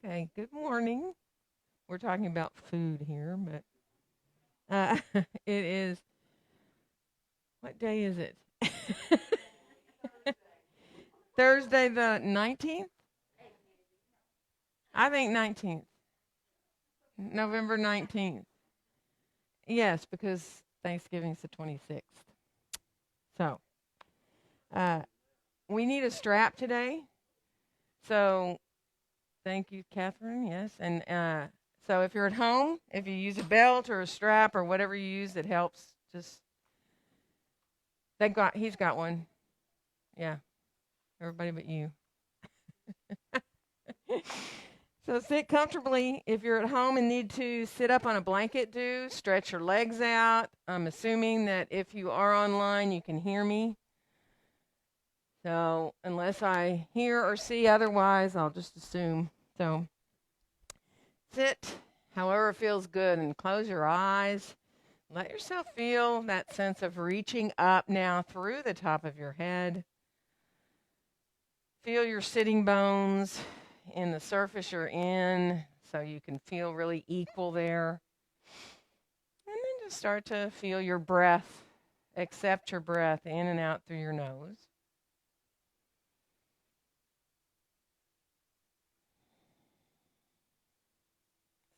Okay, good morning. We're talking about food here, but it is, what day is it? Thursday the 19th? I think 19th. November 19th. Yes, because Thanksgiving's the 26th. So, uh, we need a strap today. So, thank you, Catherine. Yes. And so, if you're at home, if you use a belt or a strap or whatever you use that helps, just, he's got one. Yeah. Everybody but you. So sit comfortably. If you're at home and need to sit up on a blanket, do stretch your legs out. I'm assuming that if you are online, you can hear me. So unless I hear or see otherwise, I'll just assume. So sit however feels good and close your eyes. Let yourself feel that sense of reaching up now through the top of your head. Feel your sitting bones in the surface you're in so you can feel really equal there. And then just start to feel your breath, accept your breath in and out through your nose.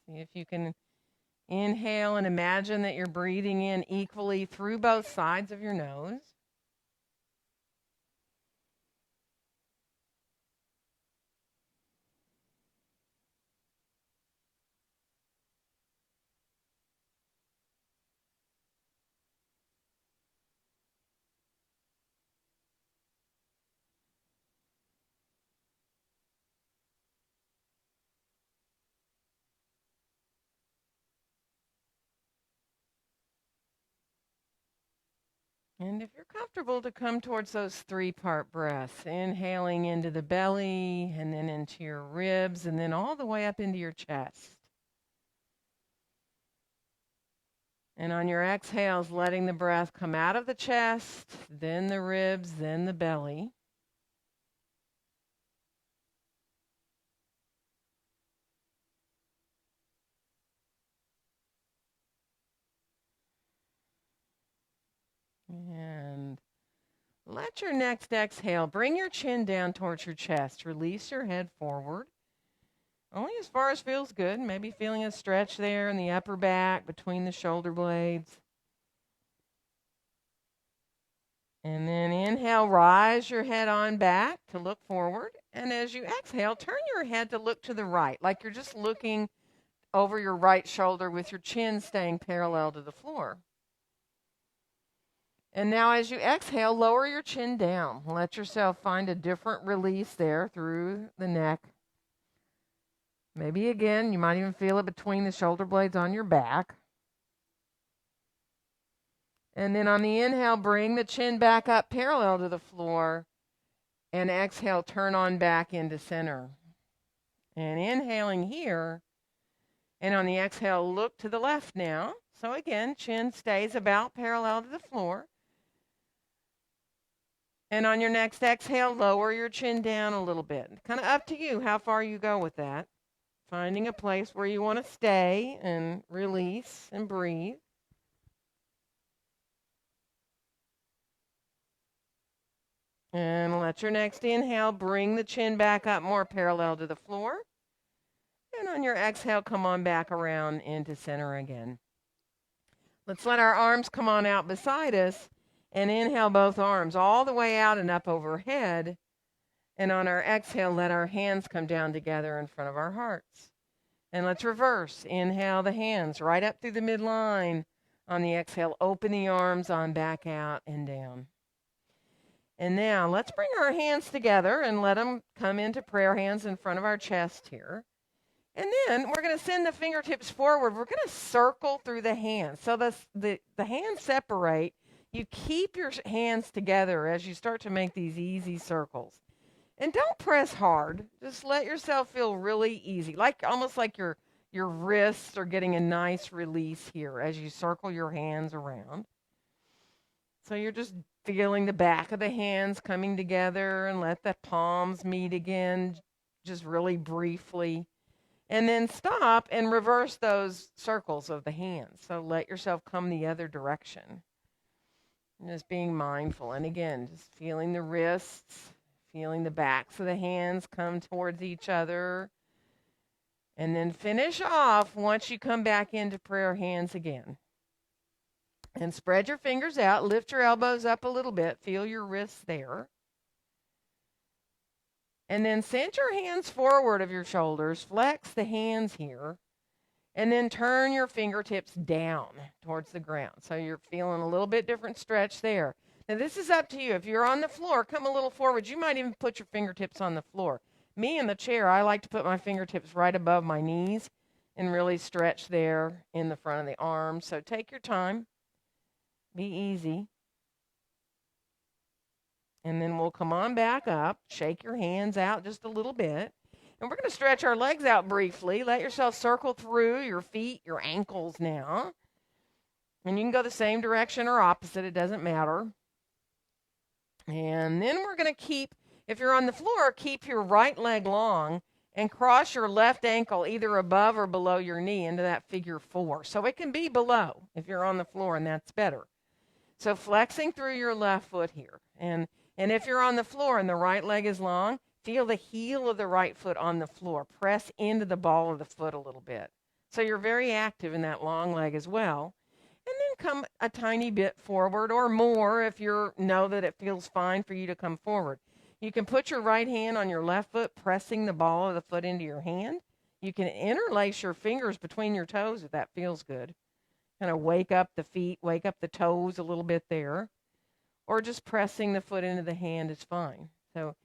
See if you can inhale and imagine that you're breathing in equally through both sides of your nose. And if you're comfortable to come towards those three-part breaths, inhaling into the belly and then into your ribs and then all the way up into your chest. And on your exhales, letting the breath come out of the chest, then the ribs, then the belly. And let your next exhale bring your chin down towards your chest. Release your head forward. Only as far as feels good. Maybe feeling a stretch there in the upper back between the shoulder blades. And then inhale, rise your head on back to look forward. And as you exhale, turn your head to look to the right, like you're just looking over your right shoulder with your chin staying parallel to the floor. And now as you exhale, lower your chin down. Let yourself find a different release there through the neck. Maybe again, you might even feel it between the shoulder blades on your back. And then on the inhale, bring the chin back up parallel to the floor. And exhale, turn on back into center. And inhaling here. And on the exhale, look to the left now. So again, chin stays about parallel to the floor. And on your next exhale, lower your chin down a little bit. Kind of up to you how far you go with that. Finding a place where you want to stay and release and breathe. And let your next inhale bring the chin back up more parallel to the floor. And on your exhale, come on back around into center again. Let's let our arms come on out beside us and inhale both arms all the way out and up overhead. And on our exhale, let our hands come down together in front of our hearts. And let's reverse. Inhale the hands right up through the midline. On the exhale, open the arms on back out and down. And now let's bring our hands together and let them come into prayer hands in front of our chest here. And then we're going to send the fingertips forward. We're going to circle through the hands. So the hands separate. You keep your hands together as you start to make these easy circles. And don't press hard. Just let yourself feel really easy, like almost like your wrists are getting a nice release here as you circle your hands around. So you're just feeling the back of the hands coming together and let the palms meet again. just really briefly. And then stop and reverse those circles of the hands. So let yourself come the other direction. Just being mindful. And again, just feeling the wrists, feeling the backs of the hands come towards each other. And then finish off once you come back into prayer hands again. And spread your fingers out. Lift your elbows up a little bit. Feel your wrists there. And then send your hands forward of your shoulders. Flex the hands here. And then turn your fingertips down towards the ground. So you're feeling a little bit different stretch there. Now this is up to you. If you're on the floor, come a little forward. You might even put your fingertips on the floor. Me in the chair, I like to put my fingertips right above my knees and really stretch there in the front of the arms. So take your time. Be easy. And then we'll come on back up. Shake your hands out just a little bit. And we're going to stretch our legs out briefly. Let yourself circle through your feet, your ankles now. And you can go the same direction or opposite. It doesn't matter. And then we're going to keep, if you're on the floor, keep your right leg long and cross your left ankle either above or below your knee into that figure 4. So it can be below if you're on the floor, and that's better. So flexing through your left foot here. And if you're on the floor and the right leg is long, feel the heel of the right foot on the floor. Press into the ball of the foot a little bit. So you're very active in that long leg as well. And then come a tiny bit forward or more if you know that it feels fine for you to come forward. You can put your right hand on your left foot, pressing the ball of the foot into your hand. You can interlace your fingers between your toes if that feels good. Kind of wake up the feet, wake up the toes a little bit there. Or just pressing the foot into the hand is fine. So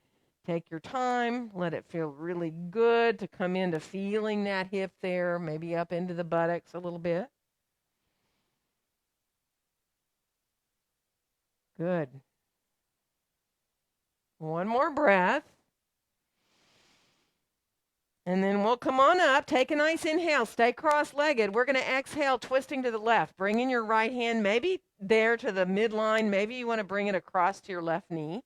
take your time, let it feel really good to come into feeling that hip there, maybe up into the buttocks a little bit. Good. One more breath. And then we'll come on up. Take a nice inhale. Stay cross-legged. We're going to exhale, twisting to the left. Bringing your right hand maybe there to the midline. Maybe you want to bring it across to your left knee.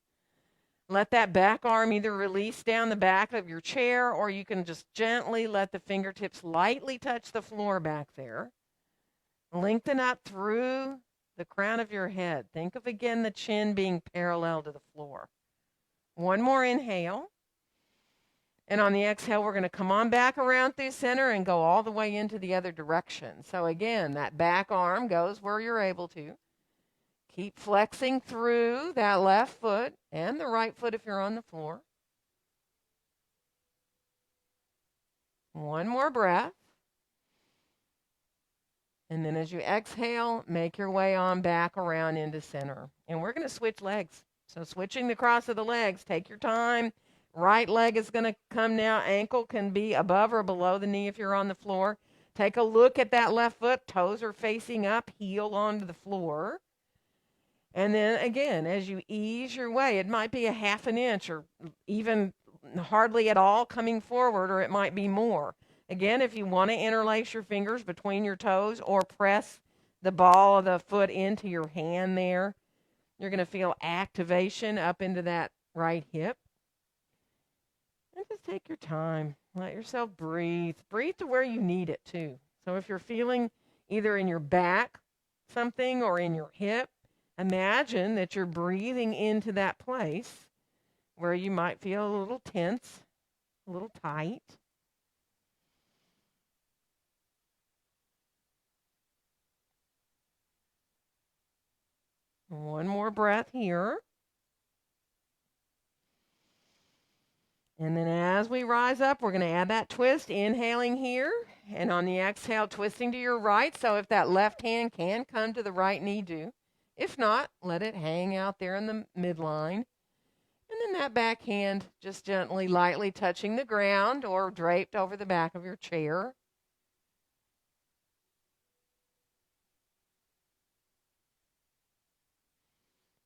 Let that back arm either release down the back of your chair, or you can just gently let the fingertips lightly touch the floor back there. Lengthen up through the crown of your head. Think of, again, the chin being parallel to the floor. One more inhale. And on the exhale, we're going to come on back around through center and go all the way into the other direction. So again, that back arm goes where you're able to. Keep flexing through that left foot and the right foot if you're on the floor. One more breath. And then as you exhale, make your way on back around into center. And we're going to switch legs. So switching the cross of the legs, take your time. Right leg is going to come now. Ankle can be above or below the knee if you're on the floor. Take a look at that left foot. Toes are facing up, heel onto the floor. And then again, as you ease your way, it might be a half an inch or even hardly at all coming forward, or it might be more. Again, if you want to interlace your fingers between your toes or press the ball of the foot into your hand there, you're going to feel activation up into that right hip. And just take your time. Let yourself breathe. Breathe to where you need it too. So if you're feeling either in your back something or in your hip, imagine that you're breathing into that place where you might feel a little tense, a little tight. One more breath here. And then as we rise up, we're going to add that twist, inhaling here. And on the exhale, twisting to your right. So if that left hand can come to the right knee, do. If not, let it hang out there in the midline. And then that back hand just gently, lightly touching the ground or draped over the back of your chair.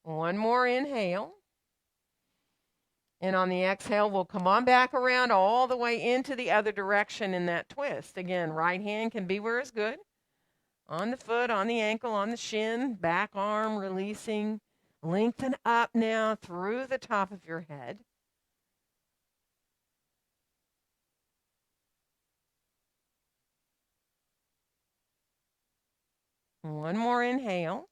One more inhale. And on the exhale, we'll come on back around all the way into the other direction in that twist. Again, right hand can be where it's good. On the foot, on the ankle, on the shin, back arm releasing. Lengthen up now through the top of your head. One more inhale.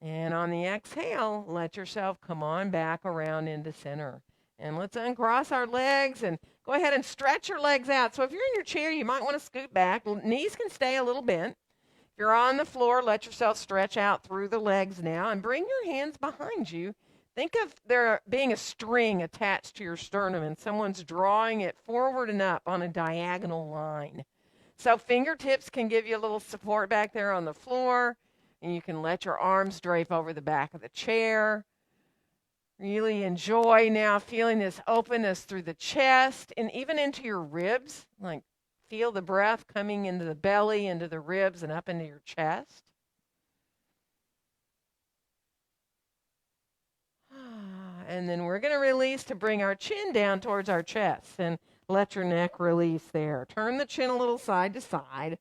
And on the exhale, let yourself come on back around into center. And let's uncross our legs and go ahead and stretch your legs out. So if you're in your chair, you might want to scoot back. Knees can stay a little bent. If you're on the floor, let yourself stretch out through the legs now and bring your hands behind you. Think of there being a string attached to your sternum and someone's drawing it forward and up on a diagonal line. So fingertips can give you a little support back there on the floor. And you can let your arms drape over the back of the chair. Really enjoy now feeling this openness through the chest and even into your ribs. Like feel the breath coming into the belly, into the ribs, and up into your chest. And then we're going to release to bring our chin down towards our chest and let your neck release there. Turn the chin a little side to side.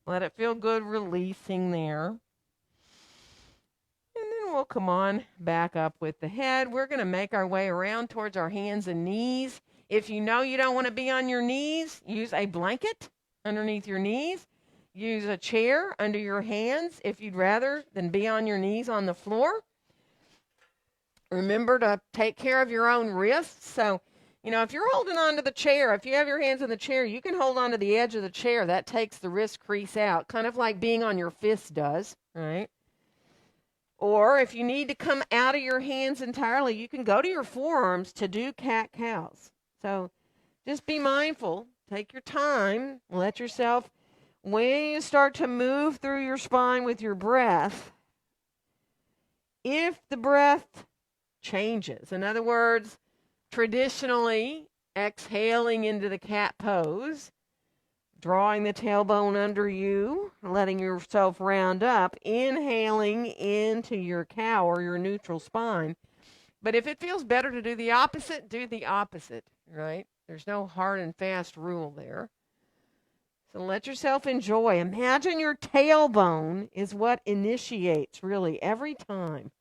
Let it feel good releasing there. And then we'll come on back up with the head. We're going to make our way around towards our hands and knees. If you know you don't want to be on your knees, use a blanket underneath your knees. Use a chair under your hands if you'd rather than be on your knees on the floor. Remember to take care of your own wrists. So, if you're holding on to the chair, if you have your hands in the chair, you can hold on to the edge of the chair. That takes the wrist crease out, kind of like being on your fist does, right? Or if you need to come out of your hands entirely, you can go to your forearms to do cat-cows. So just be mindful. Take your time. Let yourself, when you start to move through your spine with your breath, if the breath changes, in other words, traditionally exhaling into the cat pose, drawing the tailbone under you, letting yourself round up, inhaling into your cow or your neutral spine. But if it feels better to do the opposite, right? There's no hard and fast rule there. So let yourself enjoy. Imagine your tailbone is what initiates really every time.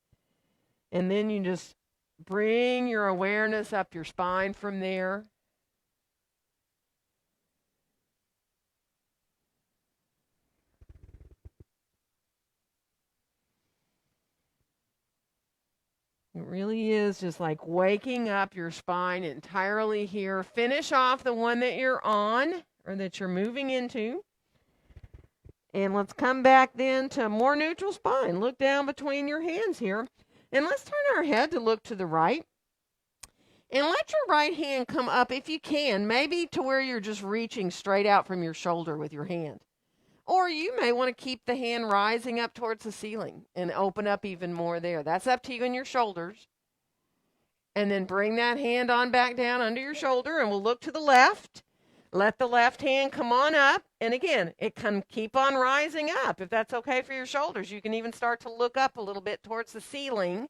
And then you just bring your awareness up your spine from there. It really is just like waking up your spine entirely here. Finish off the one that you're on or that you're moving into. And let's come back then to more neutral spine. Look down between your hands here. And let's turn our head to look to the right. And let your right hand come up if you can, maybe to where you're just reaching straight out from your shoulder with your hand. Or you may want to keep the hand rising up towards the ceiling and open up even more there. That's up to you and your shoulders. And then bring that hand on back down under your shoulder and we'll look to the left. Let the left hand come on up. And again, it can keep on rising up. If that's okay for your shoulders, you can even start to look up a little bit towards the ceiling.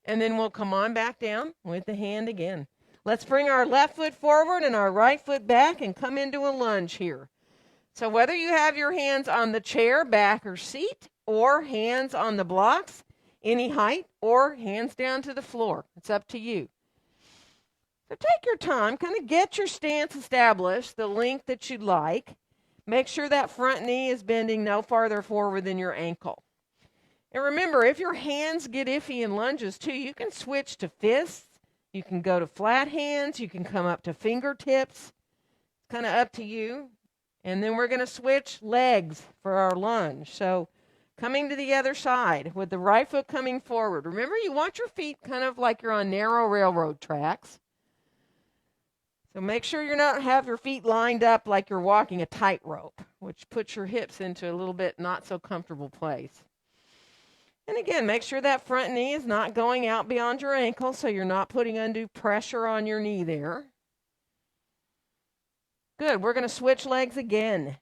And then we'll come on back down with the hand again. Let's bring our left foot forward and our right foot back and come into a lunge here. So whether you have your hands on the chair, back, or seat, or hands on the blocks, any height, or hands down to the floor, it's up to you. So take your time, kind of get your stance established, the length that you'd like. Make sure that front knee is bending no farther forward than your ankle. And remember, if your hands get iffy in lunges too, you can switch to fists. You can go to flat hands. You can come up to fingertips. It's kind of up to you. And then we're going to switch legs for our lunge. So coming to the other side with the right foot coming forward. Remember, you want your feet kind of like you're on narrow railroad tracks. So make sure you not have your feet lined up like you're walking a tightrope, which puts your hips into a little bit not so comfortable place. And again, make sure that front knee is not going out beyond your ankle so you're not putting undue pressure on your knee there. Good. We're going to switch legs again.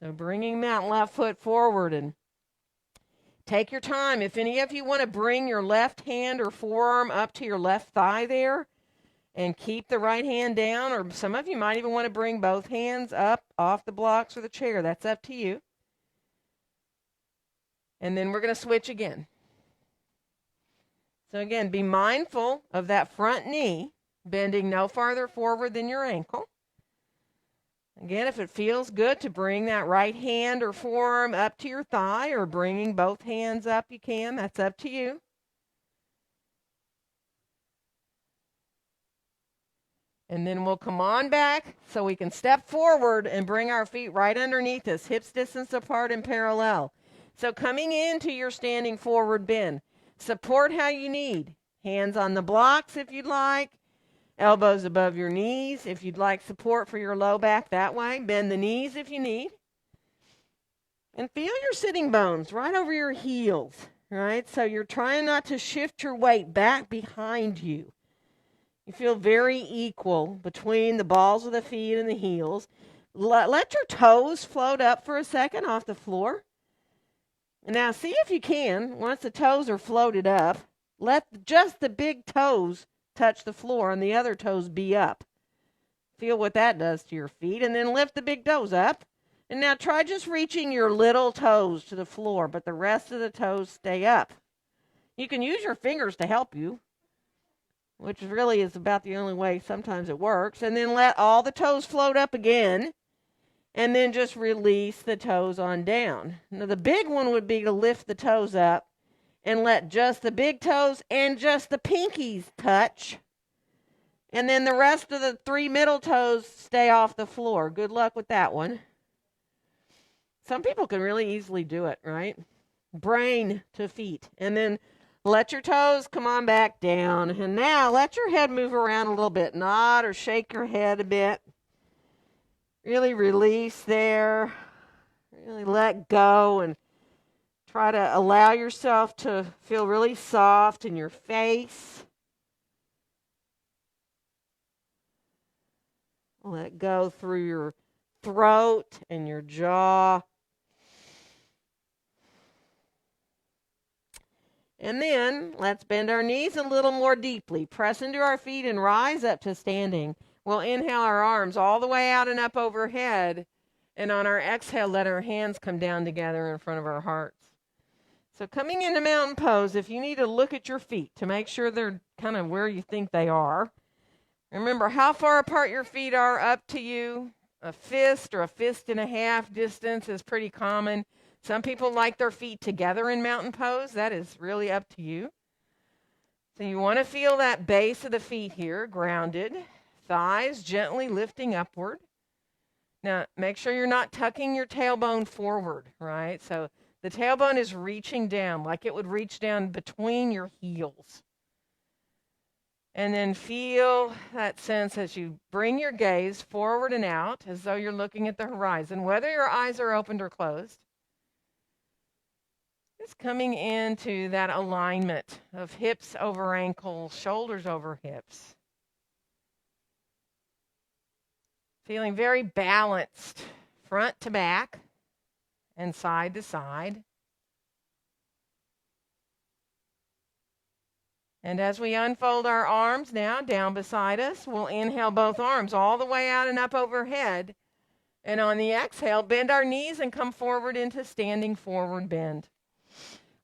So bringing that left foot forward and take your time. If any of you want to bring your left hand or forearm up to your left thigh there and keep the right hand down, or some of you might even want to bring both hands up off the blocks or the chair. That's up to you. And then we're going to switch again. So again, be mindful of that front knee bending no farther forward than your ankle. Again, if it feels good to bring that right hand or forearm up to your thigh, or bringing both hands up, you can. That's up to you. And then we'll come on back so we can step forward and bring our feet right underneath us, hips distance apart and parallel. So coming into your standing forward bend, support how you need. Hands on the blocks if you'd like. Elbows above your knees if you'd like support for your low back that way. Bend the knees if you need. And feel your sitting bones right over your heels, right? So you're trying not to shift your weight back behind you. You feel very equal between the balls of the feet and the heels. Let your toes float up for a second off the floor. And now see if you can, once the toes are floated up, let just the big toes touch the floor and the other toes be up. Feel what that does to your feet, and then lift the big toes up. And now try just reaching your little toes to the floor, but the rest of the toes stay up. You can use your fingers to help you, which really is about the only way sometimes it works. And then let all the toes float up again, and then just release the toes on down. Now the big one would be to lift the toes up and let just the big toes and just the pinkies touch. And then the rest of the 3 middle toes stay off the floor. Good luck with that one. Some people can really easily do it, right? Brain to feet. And then let your toes come on back down. And now let your head move around a little bit. Nod or shake your head a bit. Really release there. Really let go and try to allow yourself to feel really soft in your face. Let go through your throat and your jaw. And then let's bend our knees a little more deeply. Press into our feet and rise up to standing. We'll inhale our arms all the way out and up overhead. And on our exhale, let our hands come down together in front of our hearts. So coming into mountain pose, if you need to look at your feet to make sure they're kind of where you think they are. Remember how far apart your feet are up to you. A fist or a fist and a half distance is pretty common. Some people like their feet together in mountain pose. That is really up to you. So you want to feel that base of the feet here, grounded. Thighs gently lifting upward. Now, make sure you're not tucking your tailbone forward, right? So the tailbone is reaching down like it would reach down between your heels. And then feel that sense as you bring your gaze forward and out as though you're looking at the horizon, whether your eyes are opened or closed. Just coming into that alignment of hips over ankles, shoulders over hips. Feeling very balanced, front to back and side to side. And as we unfold our arms now down beside us, we'll inhale both arms all the way out and up overhead. And on the exhale, bend our knees and come forward into standing forward bend.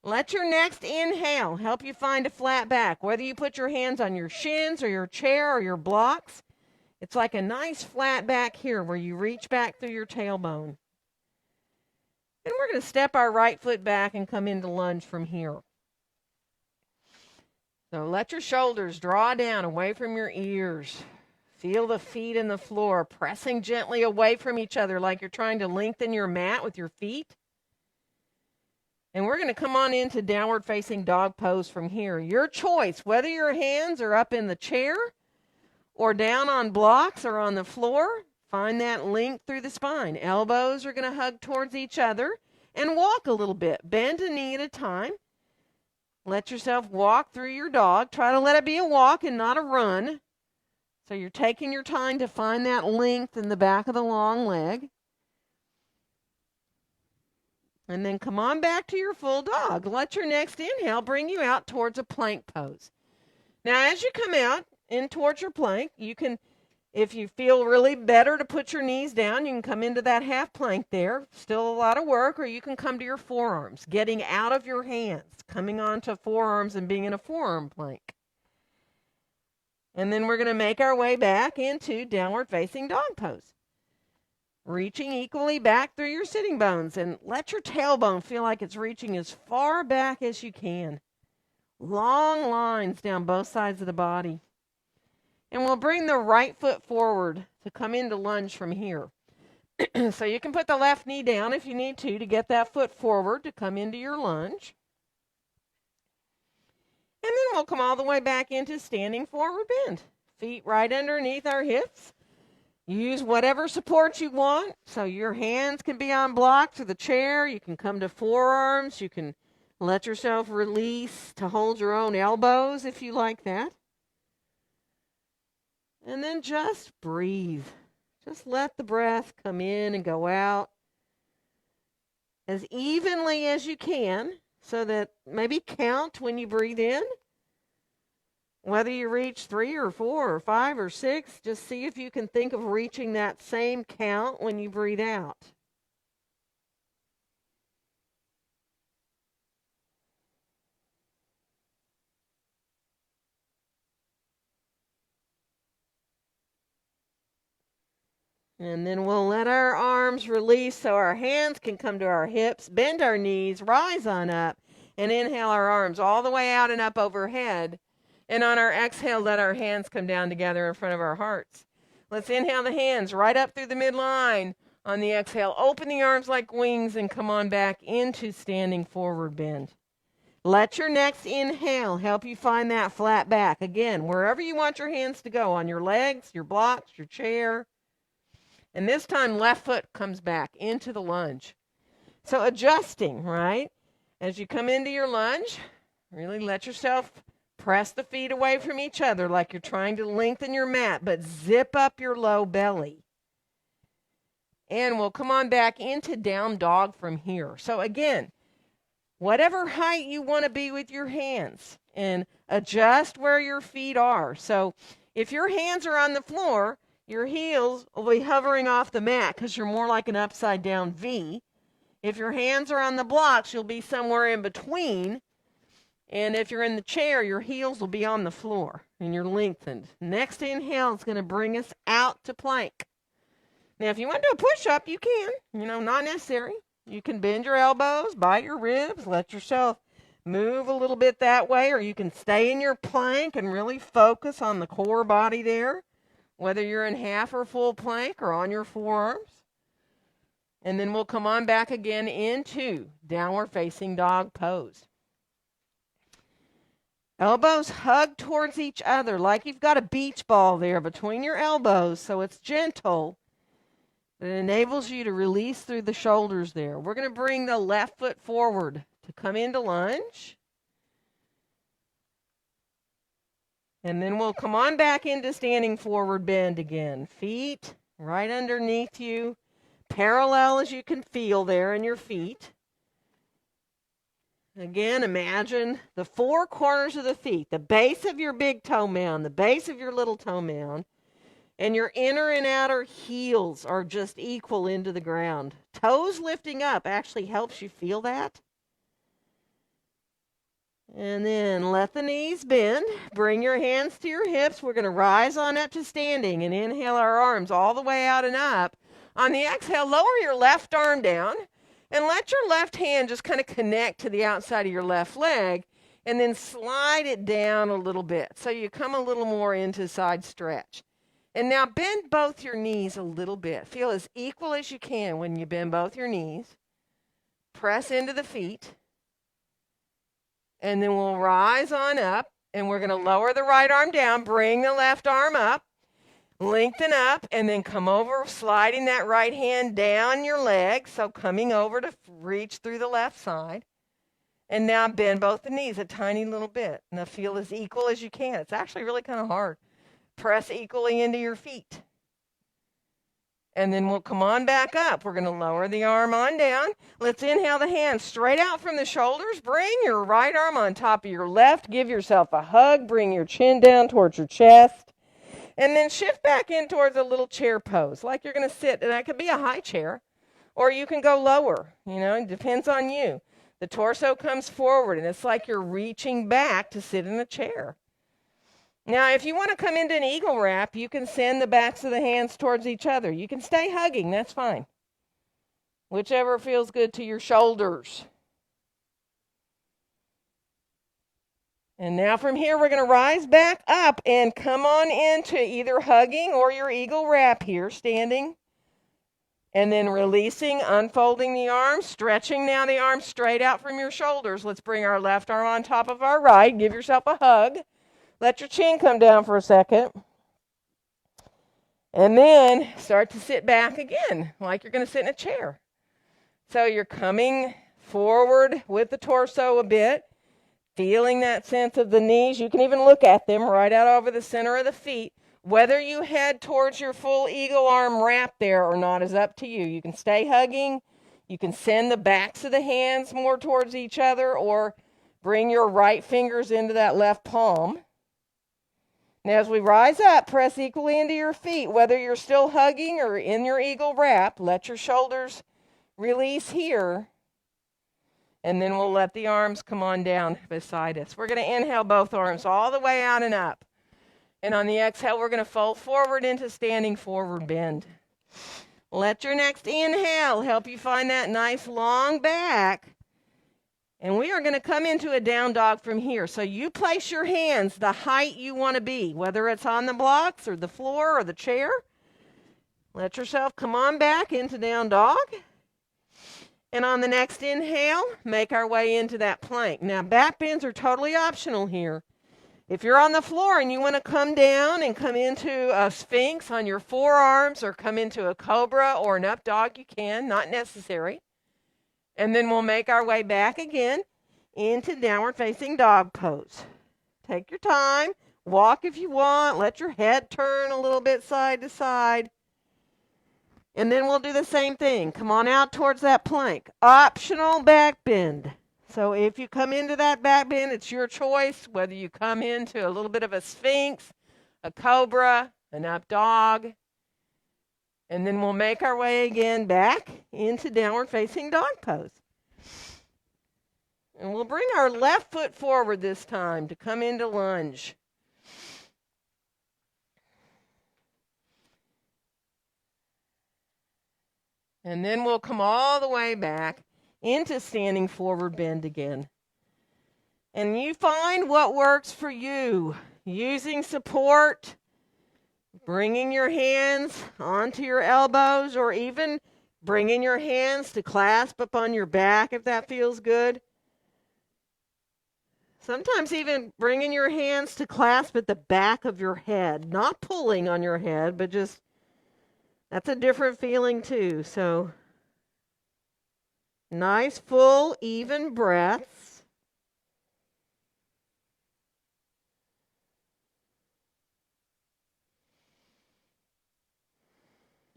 Let your next inhale help you find a flat back, whether you put your hands on your shins or your chair or your blocks. It's like a nice flat back here where you reach back through your tailbone. And we're going to step our right foot back and come into lunge from here. So let your shoulders draw down away from your ears. Feel the feet in the floor, pressing gently away from each other like you're trying to lengthen your mat with your feet. And we're going to come on into downward facing dog pose from here. Your choice, whether your hands are up in the chair or down on blocks or on the floor, find that length through the spine. Elbows are going to hug towards each other and walk a little bit. Bend a knee at a time. Let yourself walk through your dog. Try to let it be a walk and not a run. So you're taking your time to find that length in the back of the long leg. And then come on back to your full dog. Let your next inhale bring you out towards a plank pose. Now, as you come out in towards your plank, you can, if you feel really better to put your knees down, you can come into that half plank there. Still a lot of work, or you can come to your forearms, getting out of your hands, coming onto forearms and being in a forearm plank. And then we're going to make our way back into downward facing dog pose. Reaching equally back through your sitting bones, and let your tailbone feel like it's reaching as far back as you can. Long lines down both sides of the body. And we'll bring the right foot forward to come into lunge from here. So you can put the left knee down if you need to get that foot forward to come into your lunge. And then we'll come all the way back into standing forward bend. Feet right underneath our hips. Use whatever support you want. So your hands can be on blocks of the chair. You can come to forearms. You can let yourself release to hold your own elbows if you like that. And then just breathe. Just let the breath come in and go out as evenly as you can, so that maybe count when you breathe in. Whether you reach 3 or 4 or 5 or 6, just see if you can think of reaching that same count when you breathe out. And then we'll let our arms release so our hands can come to our hips, bend our knees, rise on up, and inhale our arms all the way out and up overhead. And on our exhale, let our hands come down together in front of our hearts. Let's inhale the hands right up through the midline. On the exhale, open the arms like wings and come on back into standing forward bend. Let your next inhale help you find that flat back. Again, wherever you want your hands to go, on your legs, your blocks, your chair. And this time, left foot comes back into the lunge. So adjusting, right? As you come into your lunge, really let yourself press the feet away from each other like you're trying to lengthen your mat, but zip up your low belly. And we'll come on back into down dog from here. So again, whatever height you want to be with your hands, and adjust where your feet are. So if your hands are on the floor, your heels will be hovering off the mat because you're more like an upside down V. If your hands are on the blocks, you'll be somewhere in between. And if you're in the chair, your heels will be on the floor and you're lengthened. Next inhale is going to bring us out to plank. Now, if you want to do a push-up, you can. Not necessary. You can bend your elbows, bite your ribs, let yourself move a little bit that way, or you can stay in your plank and really focus on the core body there, whether you're in half or full plank or on your forearms. And then we'll come on back again into downward facing dog pose. Elbows hug towards each other like you've got a beach ball there between your elbows, so it's gentle. It enables you to release through the shoulders there. We're going to bring the left foot forward to come into lunge. And then we'll come on back into standing forward bend again. Feet right underneath you, parallel as you can feel there in your feet. Again, imagine the four corners of the feet, the base of your big toe mound, the base of your little toe mound, and your inner and outer heels are just equal into the ground. Toes lifting up actually helps you feel that. And then let the knees bend. Bring your hands to your hips. We're going to rise on up to standing and inhale our arms all the way out and up. On the exhale, lower your left arm down and let your left hand just kind of connect to the outside of your left leg, and then slide it down a little bit so you come a little more into side stretch. And now bend both your knees a little bit. Feel as equal as you can when you bend both your knees. Press into the feet. And then we'll rise on up, and we're going to lower the right arm down, bring the left arm up, lengthen up, and then come over, sliding that right hand down your leg, so coming over to reach through the left side. And now bend both the knees a tiny little bit. Now feel as equal as you can. It's actually really kind of hard. Press equally into your feet. And then we'll come on back up. We're going to lower the arm on down. Let's inhale the hands straight out from the shoulders. Bring your right arm on top of your left. Give yourself a hug. Bring your chin down towards your chest. And then shift back in towards a little chair pose, like you're going to sit. And that could be a high chair, or you can go lower. It depends on you. The torso comes forward, and it's like you're reaching back to sit in a chair. Now, if you want to come into an eagle wrap, you can send the backs of the hands towards each other. You can stay hugging, that's fine. Whichever feels good to your shoulders. And now from here, we're going to rise back up and come on into either hugging or your eagle wrap here, standing. And then releasing, unfolding the arms, stretching now the arms straight out from your shoulders. Let's bring our left arm on top of our right. Give yourself a hug. Let your chin come down for a second. And then start to sit back again, like you're going to sit in a chair. So you're coming forward with the torso a bit, feeling that sense of the knees. You can even look at them right out over the center of the feet. Whether you head towards your full eagle arm wrap there or not is up to you. You can stay hugging. You can send the backs of the hands more towards each other or bring your right fingers into that left palm. Now as we rise up, press equally into your feet. Whether you're still hugging or in your eagle wrap, let your shoulders release here. And then we'll let the arms come on down beside us. We're going to inhale both arms all the way out and up. And on the exhale, we're going to fold forward into standing forward bend. Let your next inhale help you find that nice long back. And we are going to come into a down dog from here. So you place your hands the height you want to be, whether it's on the blocks or the floor or the chair. Let yourself come on back into down dog. And on the next inhale, make our way into that plank. Now, back bends are totally optional here. If you're on the floor and you want to come down and come into a sphinx on your forearms or come into a cobra or an up dog, you can, not necessary. And then we'll make our way back again into downward facing dog pose. Take your time, walk if you want, let your head turn a little bit side to side. And then we'll do the same thing. Come on out towards that plank. Optional back bend. So if you come into that back bend, it's your choice, whether you come into a little bit of a sphinx, a cobra, an up dog. And then we'll make our way again back into downward facing dog pose. And we'll bring our left foot forward this time to come into lunge. And then we'll come all the way back into standing forward bend again. And you find what works for you. Using support, bringing your hands onto your elbows, or even bringing your hands to clasp up on your back if that feels good. Sometimes even bringing your hands to clasp at the back of your head. Not pulling on your head, but just, that's a different feeling too. So, nice, full, even breaths.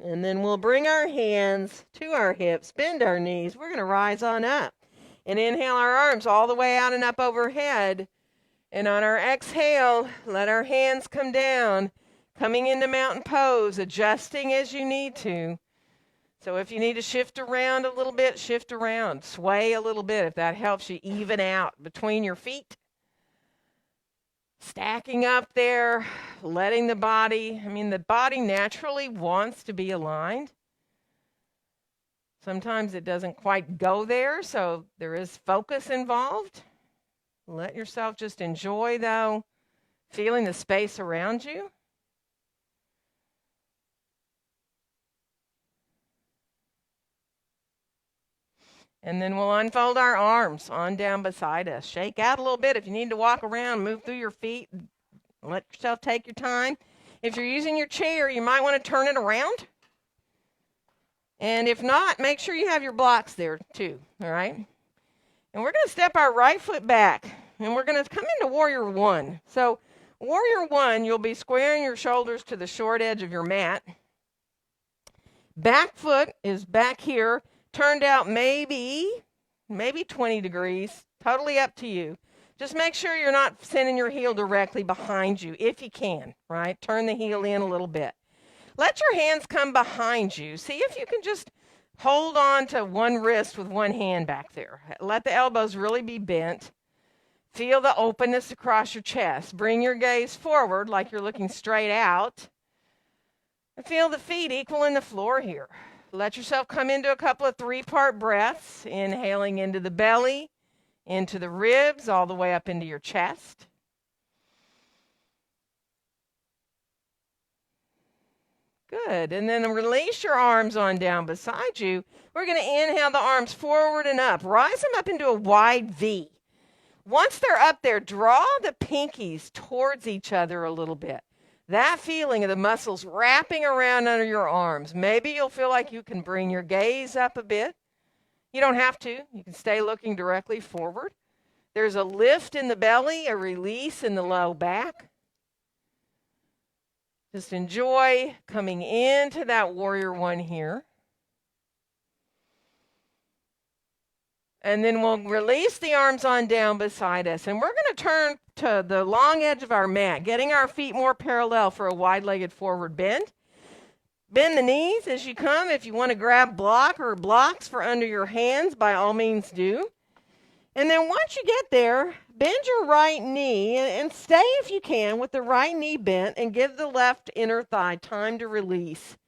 And then we'll bring our hands to our hips, bend our knees. We're going to rise on up and inhale our arms all the way out and up overhead. And on our exhale, let our hands come down, coming into mountain pose, adjusting as you need to. So if you need to shift around a little bit, shift around. Sway a little bit if that helps you even out between your feet. Stacking up there, letting the body naturally wants to be aligned. Sometimes it doesn't quite go there, so there is focus involved. Let yourself just enjoy, though, feeling the space around you. And then we'll unfold our arms on down beside us. Shake out a little bit. If you need to walk around, move through your feet. Let yourself take your time. If you're using your chair, you might want to turn it around. And if not, make sure you have your blocks there too, all right? And we're going to step our right foot back, and we're going to come into Warrior One. So Warrior One, you'll be squaring your shoulders to the short edge of your mat. Back foot is back here, turned out maybe 20 degrees, totally up to you. Just make sure you're not sending your heel directly behind you, if you can, right? Turn the heel in a little bit. Let your hands come behind you. See if you can just hold on to one wrist with one hand back there. Let the elbows really be bent. Feel the openness across your chest. Bring your gaze forward like you're looking straight out. And feel the feet equaling the floor here. Let yourself come into a couple of 3-part breaths, inhaling into the belly, into the ribs, all the way up into your chest. Good. And then release your arms on down beside you. We're going to inhale the arms forward and up. Rise them up into a wide V. Once they're up there, draw the pinkies towards each other a little bit. That feeling of the muscles wrapping around under your arms. Maybe you'll feel like you can bring your gaze up a bit. You don't have to. You can stay looking directly forward. There's a lift in the belly, a release in the low back. Just enjoy coming into that warrior one here. And then we'll release the arms on down beside us. And we're going to turn to the long edge of our mat, getting our feet more parallel for a wide-legged forward bend. Bend the knees as you come. If you want to grab block or blocks for under your hands, by all means do. And then once you get there, bend your right knee and stay if you can with the right knee bent and give the left inner thigh time to release.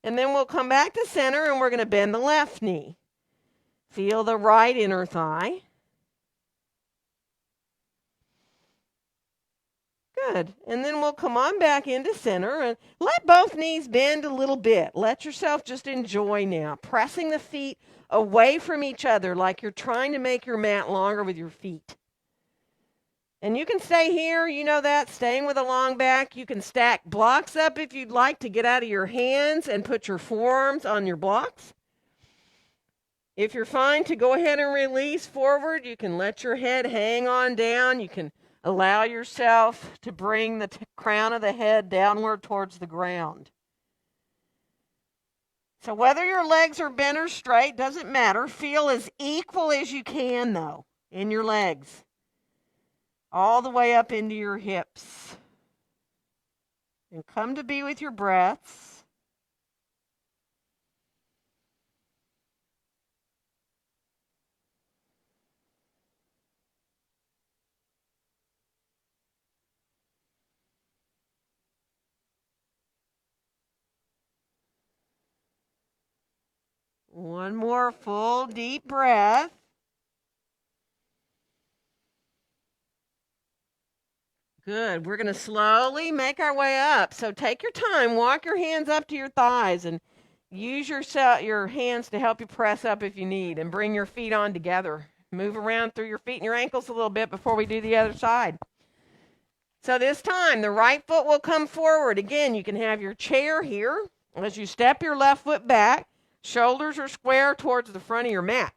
And then we'll come back to center and we're going to bend the left knee. Feel the right inner thigh. Good. And then we'll come on back into center and let both knees bend a little bit. Let yourself just enjoy now. Pressing the feet away from each other like you're trying to make your mat longer with your feet. And you can stay here, you know that, staying with a long back. You can stack blocks up if you'd like to get out of your hands and put your forearms on your blocks. If you're fine to go ahead and release forward, you can let your head hang on down. You can allow yourself to bring the crown of the head downward towards the ground. So whether your legs are bent or straight, doesn't matter. Feel as equal as you can, though, in your legs. All the way up into your hips. And come to be with your breaths. One more full deep breath. Good. We're going to slowly make our way up. So take your time. Walk your hands up to your thighs and use your hands to help you press up if you need. And bring your feet on together. Move around through your feet and your ankles a little bit before we do the other side. So this time, the right foot will come forward. Again, you can have your chair here. As you step your left foot back, shoulders are square towards the front of your mat.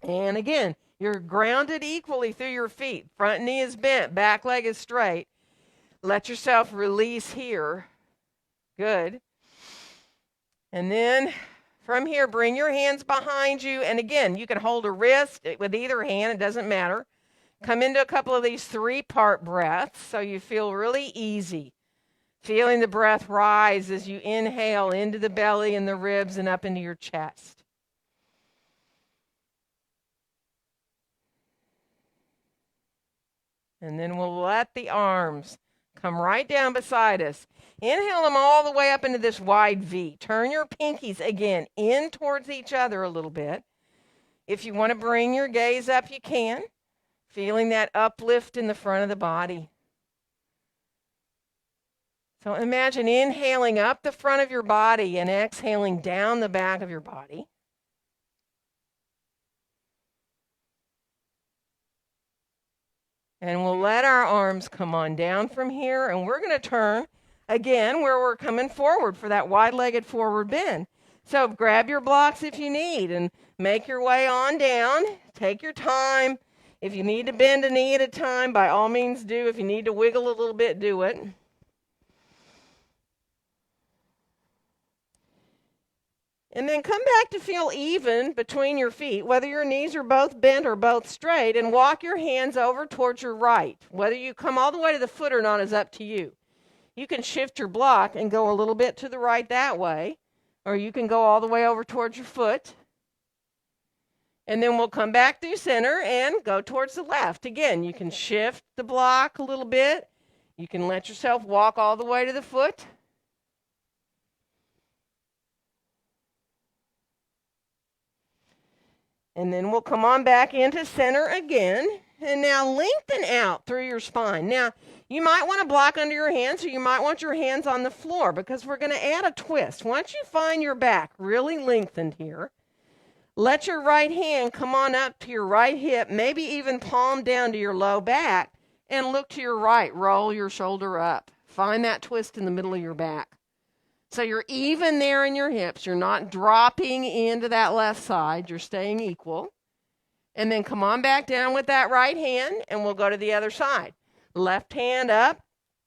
And again, you're grounded equally through your feet. Front knee is bent, back leg is straight. Let yourself release here. Good. And then from here, bring your hands behind you. And again, you can hold a wrist with either hand. It doesn't matter. Come into a couple of these 3-part breaths so you feel really easy. Feeling the breath rise as you inhale into the belly and the ribs and up into your chest. And then we'll let the arms come right down beside us. Inhale them all the way up into this wide V. Turn your pinkies, again, in towards each other a little bit. If you want to bring your gaze up, you can. Feeling that uplift in the front of the body. So imagine inhaling up the front of your body and exhaling down the back of your body. And we'll let our arms come on down from here, and we're going to turn again where we're coming forward for that wide-legged forward bend. So grab your blocks if you need and make your way on down. Take your time. If you need to bend a knee at a time, by all means do. If you need to wiggle a little bit, do it. And then come back to feel even between your feet, whether your knees are both bent or both straight, and walk your hands over towards your right. Whether you come all the way to the foot or not is up to you. You can shift your block and go a little bit to the right that way, or you can go all the way over towards your foot. And then we'll come back through center and go towards the left. Again, you can shift the block a little bit. You can let yourself walk all the way to the foot. And then we'll come on back into center again. And now lengthen out through your spine. Now, you might want to block under your hands, or you might want your hands on the floor, because we're going to add a twist. Once you find your back really lengthened here, let your right hand come on up to your right hip, maybe even palm down to your low back, and look to your right. Roll your shoulder up. Find that twist in the middle of your back. So you're even there in your hips. You're not dropping into that left side. You're staying equal. And then come on back down with that right hand, and we'll go to the other side. Left hand up,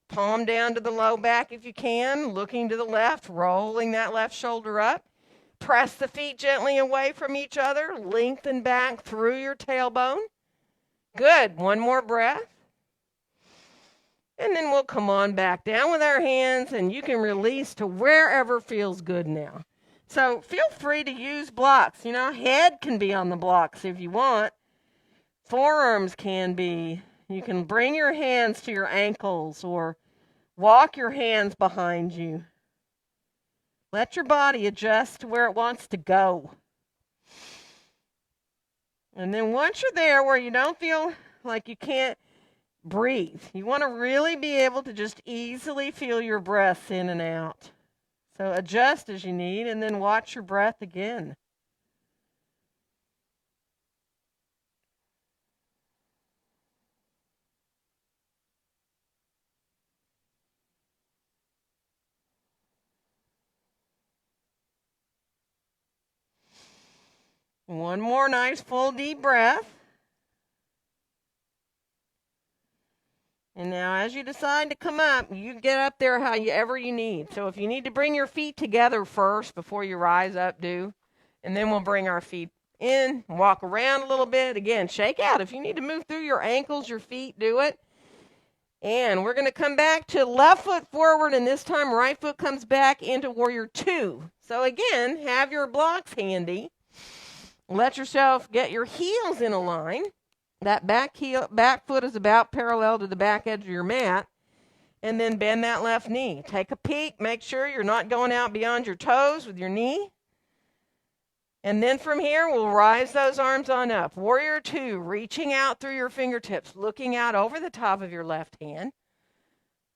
palm down to the low back if you can, looking to the left, rolling that left shoulder up. Press the feet gently away from each other. Lengthen back through your tailbone. Good. One more breath. And then we'll come on back down with our hands, and you can release to wherever feels good now. So feel free to use blocks. You know, head can be on the blocks if you want. Forearms can be. You can bring your hands to your ankles or walk your hands behind you. Let your body adjust to where it wants to go. And then once you're there where you don't feel like you can't breathe, you want to really be able to just easily feel your breath in and out. So adjust as you need, and then watch your breath again. One more nice full deep breath. And now as you decide to come up, you get up there however you need. So if you need to bring your feet together first before you rise up, do. And then we'll bring our feet in, walk around a little bit. Again, shake out. If you need to move through your ankles, your feet, do it. And we're going to come back to left foot forward, and this time right foot comes back into warrior two. So again, have your blocks handy. Let yourself get your heels in a line. That back foot is about parallel to the back edge of your mat. And then bend that left knee. Take a peek. Make sure you're not going out beyond your toes with your knee. And then from here, we'll rise those arms on up. Warrior two, reaching out through your fingertips, looking out over the top of your left hand.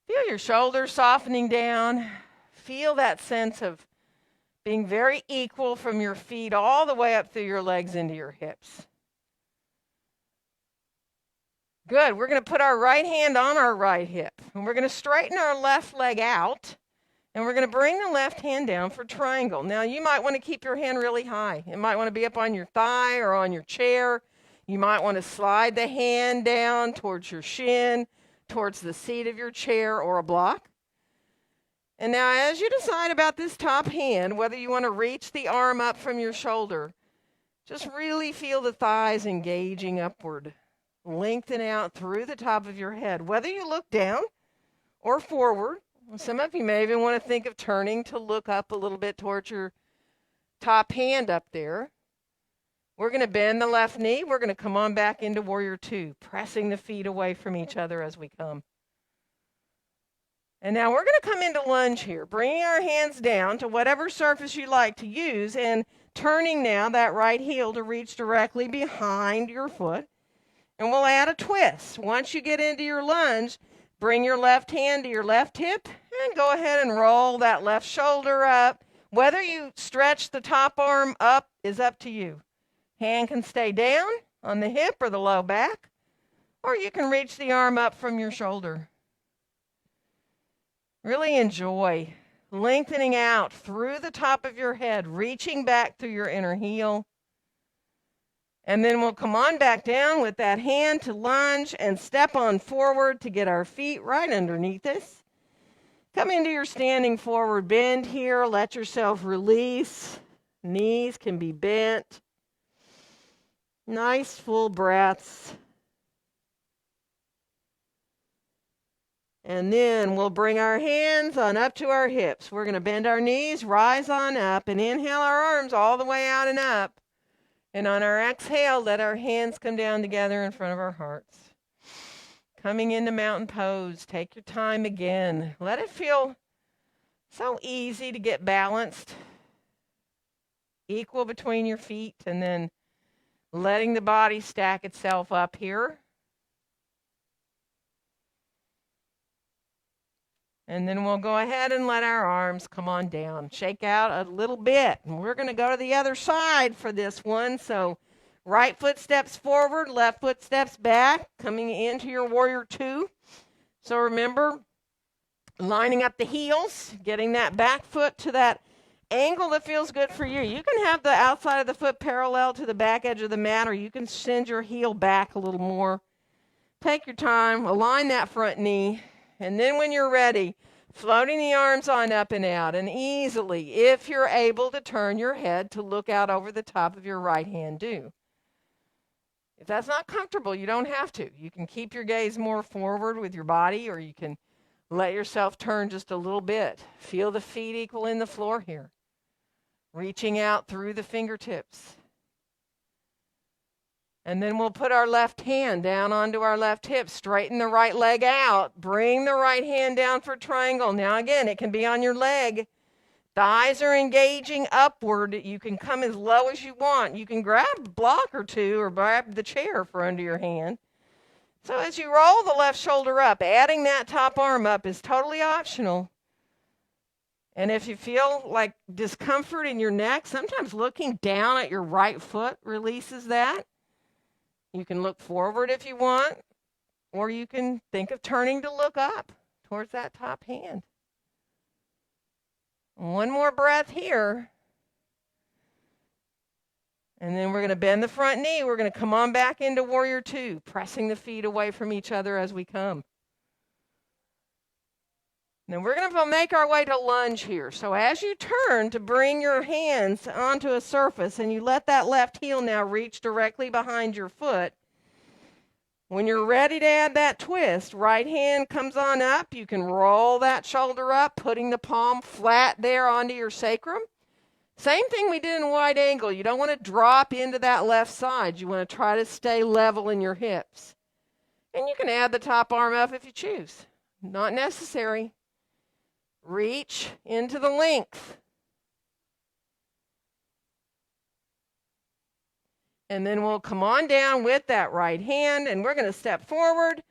Feel your shoulders softening down. Feel that sense of being very equal from your feet all the way up through your legs into your hips. Good. We're going to put our right hand on our right hip. And we're going to straighten our left leg out. And we're going to bring the left hand down for triangle. Now, you might want to keep your hand really high. It might want to be up on your thigh or on your chair. You might want to slide the hand down towards your shin, towards the seat of your chair or a block. And now as you decide about this top hand, whether you want to reach the arm up from your shoulder, just really feel the thighs engaging upward. Lengthen out through the top of your head, whether you look down or forward. Some of you may even want to think of turning to look up a little bit towards your top hand up there. We're going to bend the left knee. We're going to come on back into warrior two, pressing the feet away from each other as we come. And now we're going to come into lunge here, bringing our hands down to whatever surface you like to use and turning now that right heel to reach directly behind your foot. And we'll add a twist. Once you get into your lunge, bring your left hand to your left hip and go ahead and roll that left shoulder up. Whether you stretch the top arm up is up to you. Hand can stay down on the hip or the low back, or you can reach the arm up from your shoulder. Really enjoy lengthening out through the top of your head, reaching back through your inner heel. And then we'll come on back down with that hand to lunge and step on forward to get our feet right underneath us. Come into your standing forward bend here. Let yourself release. Knees can be bent. Nice full breaths. And then we'll bring our hands on up to our hips. We're going to bend our knees, rise on up, and inhale our arms all the way out and up. And on our exhale, let our hands come down together in front of our hearts. Coming into mountain pose, take your time again. Let it feel so easy to get balanced, equal between your feet, and then letting the body stack itself up here. And then we'll go ahead and let our arms come on down. Shake out a little bit. And we're going to go to the other side for this one. So right foot steps forward, left foot steps back, coming into your warrior two. So remember, lining up the heels, getting that back foot to that angle that feels good for you. You can have the outside of the foot parallel to the back edge of the mat, or you can send your heel back a little more. Take your time, align that front knee. And then when you're ready, floating the arms on up and out, and easily, if you're able to turn your head to look out over the top of your right hand, do. If that's not comfortable, you don't have to. You can keep your gaze more forward with your body, or you can let yourself turn just a little bit. Feel the feet equal in the floor here. Reaching out through the fingertips. And then we'll put our left hand down onto our left hip. Straighten the right leg out. Bring the right hand down for triangle. Now again, it can be on your leg. Thighs are engaging upward. You can come as low as you want. You can grab a block or two or grab the chair for under your hand. So as you roll the left shoulder up, adding that top arm up is totally optional. And if you feel like discomfort in your neck, sometimes looking down at your right foot releases that. You can look forward if you want, or you can think of turning to look up towards that top hand. One more breath here. And then we're going to bend the front knee. We're going to come on back into warrior two, pressing the feet away from each other as we come. Now we're going to make our way to lunge here. So as you turn to bring your hands onto a surface and you let that left heel now reach directly behind your foot, when you're ready to add that twist, right hand comes on up. You can roll that shoulder up, putting the palm flat there onto your sacrum. Same thing we did in wide angle. You don't want to drop into that left side. You want to try to stay level in your hips. And you can add the top arm up if you choose. Not necessary. Reach into the length. And then we'll come on down with that right hand, and we're going to step forward.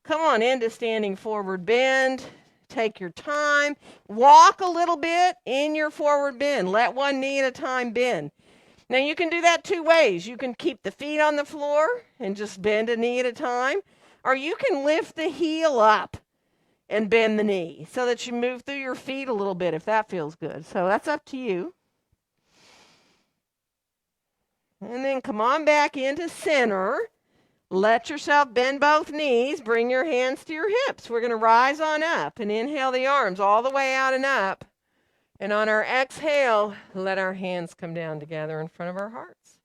Come on into standing forward bend. Take your time. Walk a little bit in your forward bend. Let one knee at a time bend. Now you can do that two ways. You can keep the feet on the floor and just bend a knee at a time, or you can lift the heel up and bend the knee so that you move through your feet a little bit if that feels good. So that's up to you. And then come on back into center. Let yourself bend both knees. Bring your hands to your hips. We're going to rise on up and inhale the arms all the way out and up. And on our exhale, let our hands come down together in front of our hearts.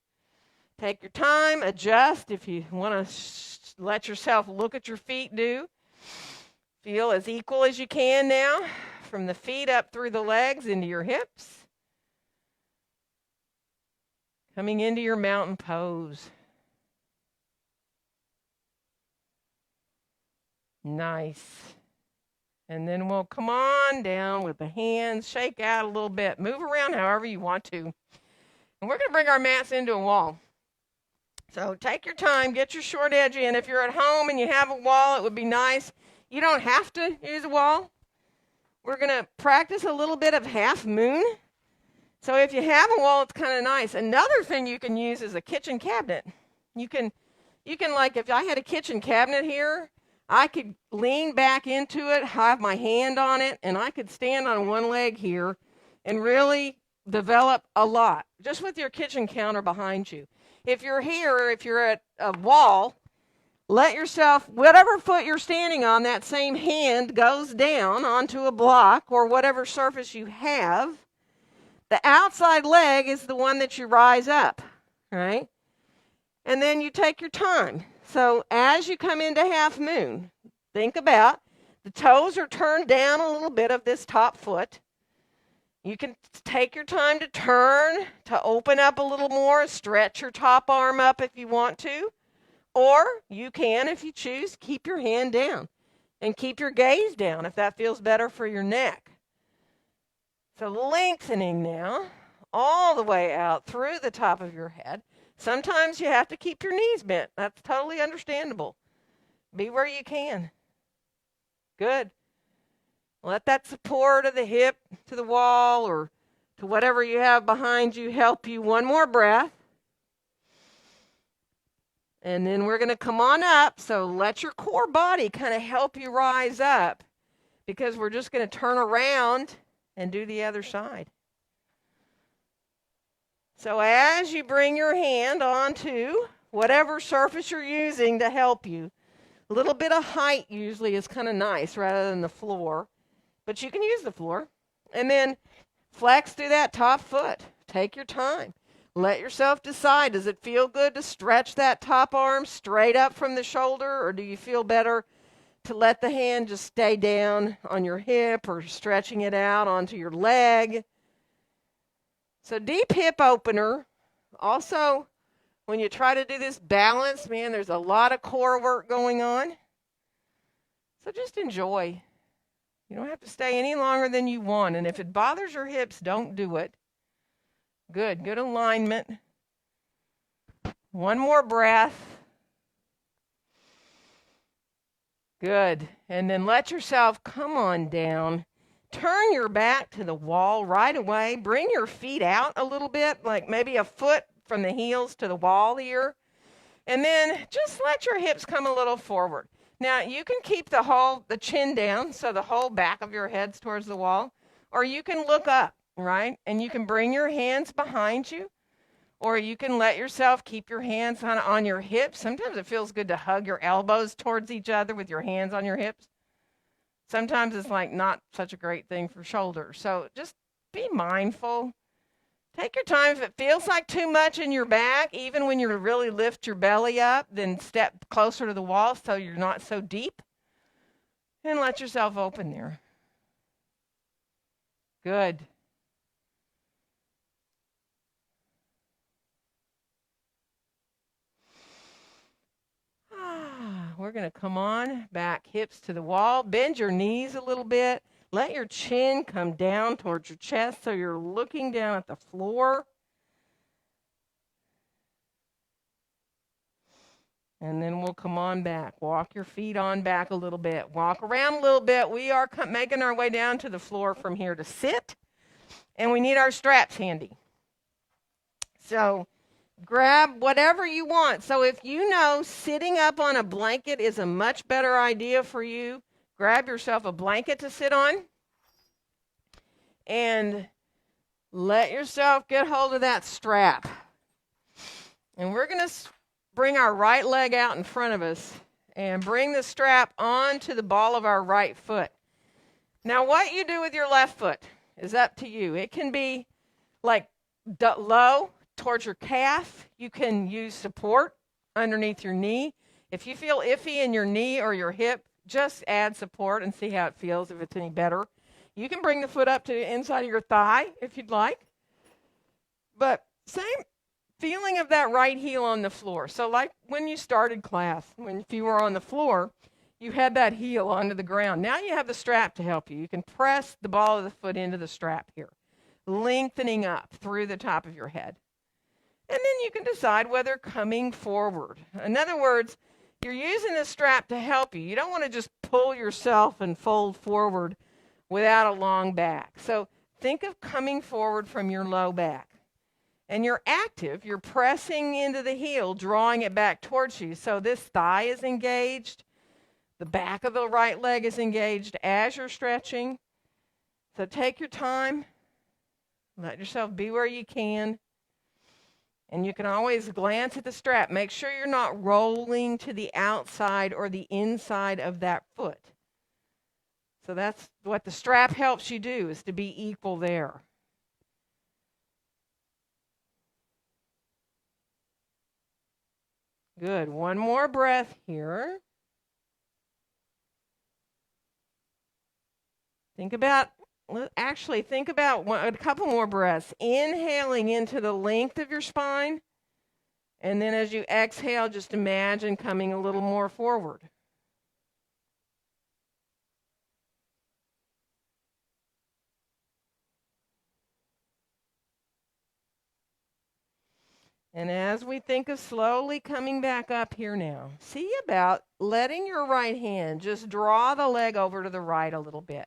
Take your time. Adjust if you want to let yourself look at your feet, do. Feel as equal as you can now, from the feet up through the legs into your hips. Coming into your mountain pose. Nice. And then we'll come on down with the hands, shake out a little bit, move around however you want to. And we're going to bring our mats into a wall. So take your time, get your short edge in. If you're at home and you have a wall, it would be nice. You don't have to use a wall. We're going to practice a little bit of half moon. So if you have a wall, it's kind of nice. Another thing you can use is a kitchen cabinet. You can like, if I had a kitchen cabinet here, I could lean back into it, have my hand on it, and I could stand on one leg here and really develop a lot, just with your kitchen counter behind you. If you're here, if you're at a wall, let yourself, whatever foot you're standing on, that same hand goes down onto a block or whatever surface you have. The outside leg is the one that you rise up, right? And then you take your time. So as you come into half moon, think about the toes are turned down a little bit of this top foot. You can take your time to turn, to open up a little more, stretch your top arm up if you want to, or you can, if you choose, keep your hand down and keep your gaze down if that feels better for your neck. So lengthening now all the way out through the top of your head. Sometimes you have to keep your knees bent. That's totally understandable. Be where you can. Good. Let that support of the hip to the wall or to whatever you have behind you help you. One more breath. And then we're going to come on up. So let your core body kind of help you rise up, because we're just going to turn around and do the other side. So as you bring your hand onto whatever surface you're using to help you, a little bit of height usually is kind of nice rather than the floor, but you can use the floor. And then flex through that top foot. Take your time. Let yourself decide, does it feel good to stretch that top arm straight up from the shoulder, or do you feel better to let the hand just stay down on your hip or stretching it out onto your leg? So deep hip opener. Also, when you try to do this balance, man, there's a lot of core work going on. So just enjoy. You don't have to stay any longer than you want. And if it bothers your hips, don't do it. Good. Good alignment. One more breath. Good. And then let yourself come on down. Turn your back to the wall right away. Bring your feet out a little bit, like maybe a foot from the heels to the wall here. And then just let your hips come a little forward. Now, you can keep the chin down, so the whole back of your head's towards the wall, or you can look up, right? And you can bring your hands behind you, or you can let yourself keep your hands on your hips. Sometimes it feels good to hug your elbows towards each other with your hands on your hips. Sometimes it's like not such a great thing for shoulders. So just be mindful. Take your time. If it feels like too much in your back, even when you really lift your belly up, then step closer to the wall so you're not so deep. And let yourself open there. Good. We're going to come on back, hips to the wall. Bend your knees a little bit. Let your chin come down towards your chest so you're looking down at the floor. And then we'll come on back. Walk your feet on back a little bit. Walk around a little bit. We are making our way down to the floor from here to sit. And we need our straps handy. So grab whatever you want. So if you know sitting up on a blanket is a much better idea for you, grab yourself a blanket to sit on and let yourself get hold of that strap. And we're going to bring our right leg out in front of us and bring the strap onto the ball of our right foot. Now, what you do with your left foot is up to you. It can be like low towards your calf. You can use support underneath your knee. If you feel iffy in your knee or your hip, just add support and see how it feels, if it's any better. You can bring the foot up to the inside of your thigh if you'd like. But same feeling of that right heel on the floor. So like when you started class, if you were on the floor, you had that heel onto the ground. Now you have the strap to help you. You can press the ball of the foot into the strap here, lengthening up through the top of your head. And then you can decide whether coming forward. In other words, you're using the strap to help you. You don't want to just pull yourself and fold forward without a long back. So think of coming forward from your low back. And you're active. You're pressing into the heel, drawing it back towards you. So this thigh is engaged. The back of the right leg is engaged as you're stretching. So take your time. Let yourself be where you can. And you can always glance at the strap. Make sure you're not rolling to the outside or the inside of that foot. So that's what the strap helps you do, is to be equal there. Good. One more breath here. Think about actually think about a couple more breaths. Inhaling into the length of your spine. And then as you exhale, just imagine coming a little more forward. And as we think of slowly coming back up here now, see about letting your right hand just draw the leg over to the right a little bit.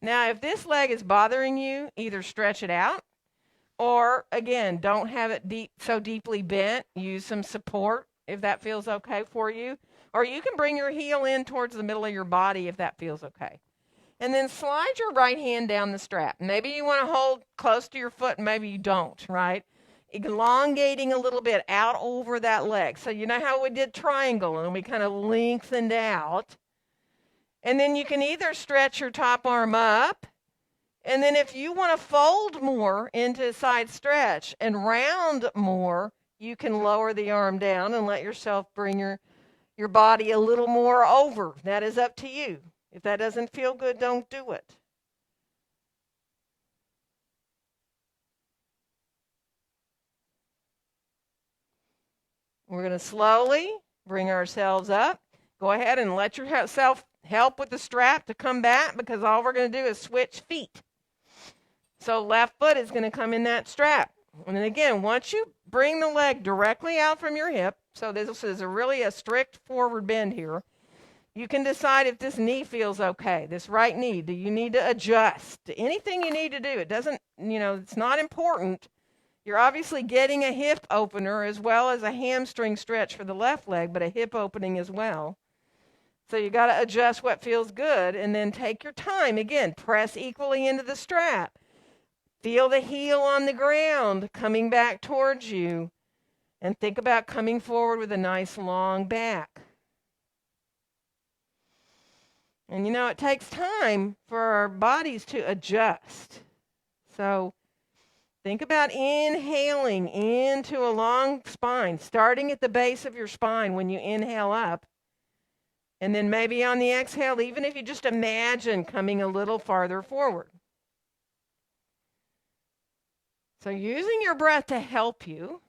Now, if this leg is bothering you, either stretch it out or, again, don't have it so deeply bent. Use some support if that feels okay for you. Or you can bring your heel in towards the middle of your body if that feels okay. And then slide your right hand down the strap. Maybe you want to hold close to your foot, and maybe you don't, right? Elongating a little bit out over that leg. So you know how we did triangle and we kind of lengthened out. And then you can either stretch your top arm up, and then if you want to fold more into a side stretch and round more, you can lower the arm down and let yourself bring your body a little more over. That is up to you. If that doesn't feel good, don't do it. We're going to slowly bring ourselves up. Go ahead and let yourself help with the strap to come back, because all we're going to do is switch feet. So left foot is going to come in that strap. And then again, once you bring the leg directly out from your hip, so this is really a strict forward bend here, you can decide if this knee feels okay, this right knee. Do you need to adjust? Anything you need to do. It doesn't, it's not important. You're obviously getting a hip opener as well as a hamstring stretch for the left leg, but a hip opening as well. So you got to adjust what feels good, and then take your time. Again, press equally into the strap. Feel the heel on the ground coming back towards you, and think about coming forward with a nice long back. And it takes time for our bodies to adjust. So think about inhaling into a long spine, starting at the base of your spine when you inhale up. And then maybe on the exhale, even if you just imagine coming a little farther forward. So using your breath to help you.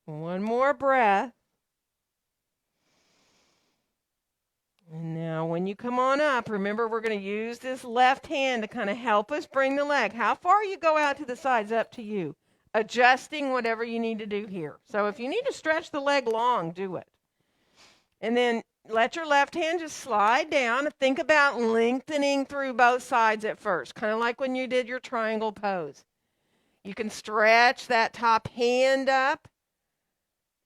One more breath. And now when you come on up, remember we're going to use this left hand to kind of help us bring the leg. How far you go out to the side is up to you. Adjusting whatever you need to do here. So if you need to stretch the leg long, do it. And then let your left hand just slide down. Think about lengthening through both sides at first, kind of like when you did your triangle pose. You can stretch that top hand up.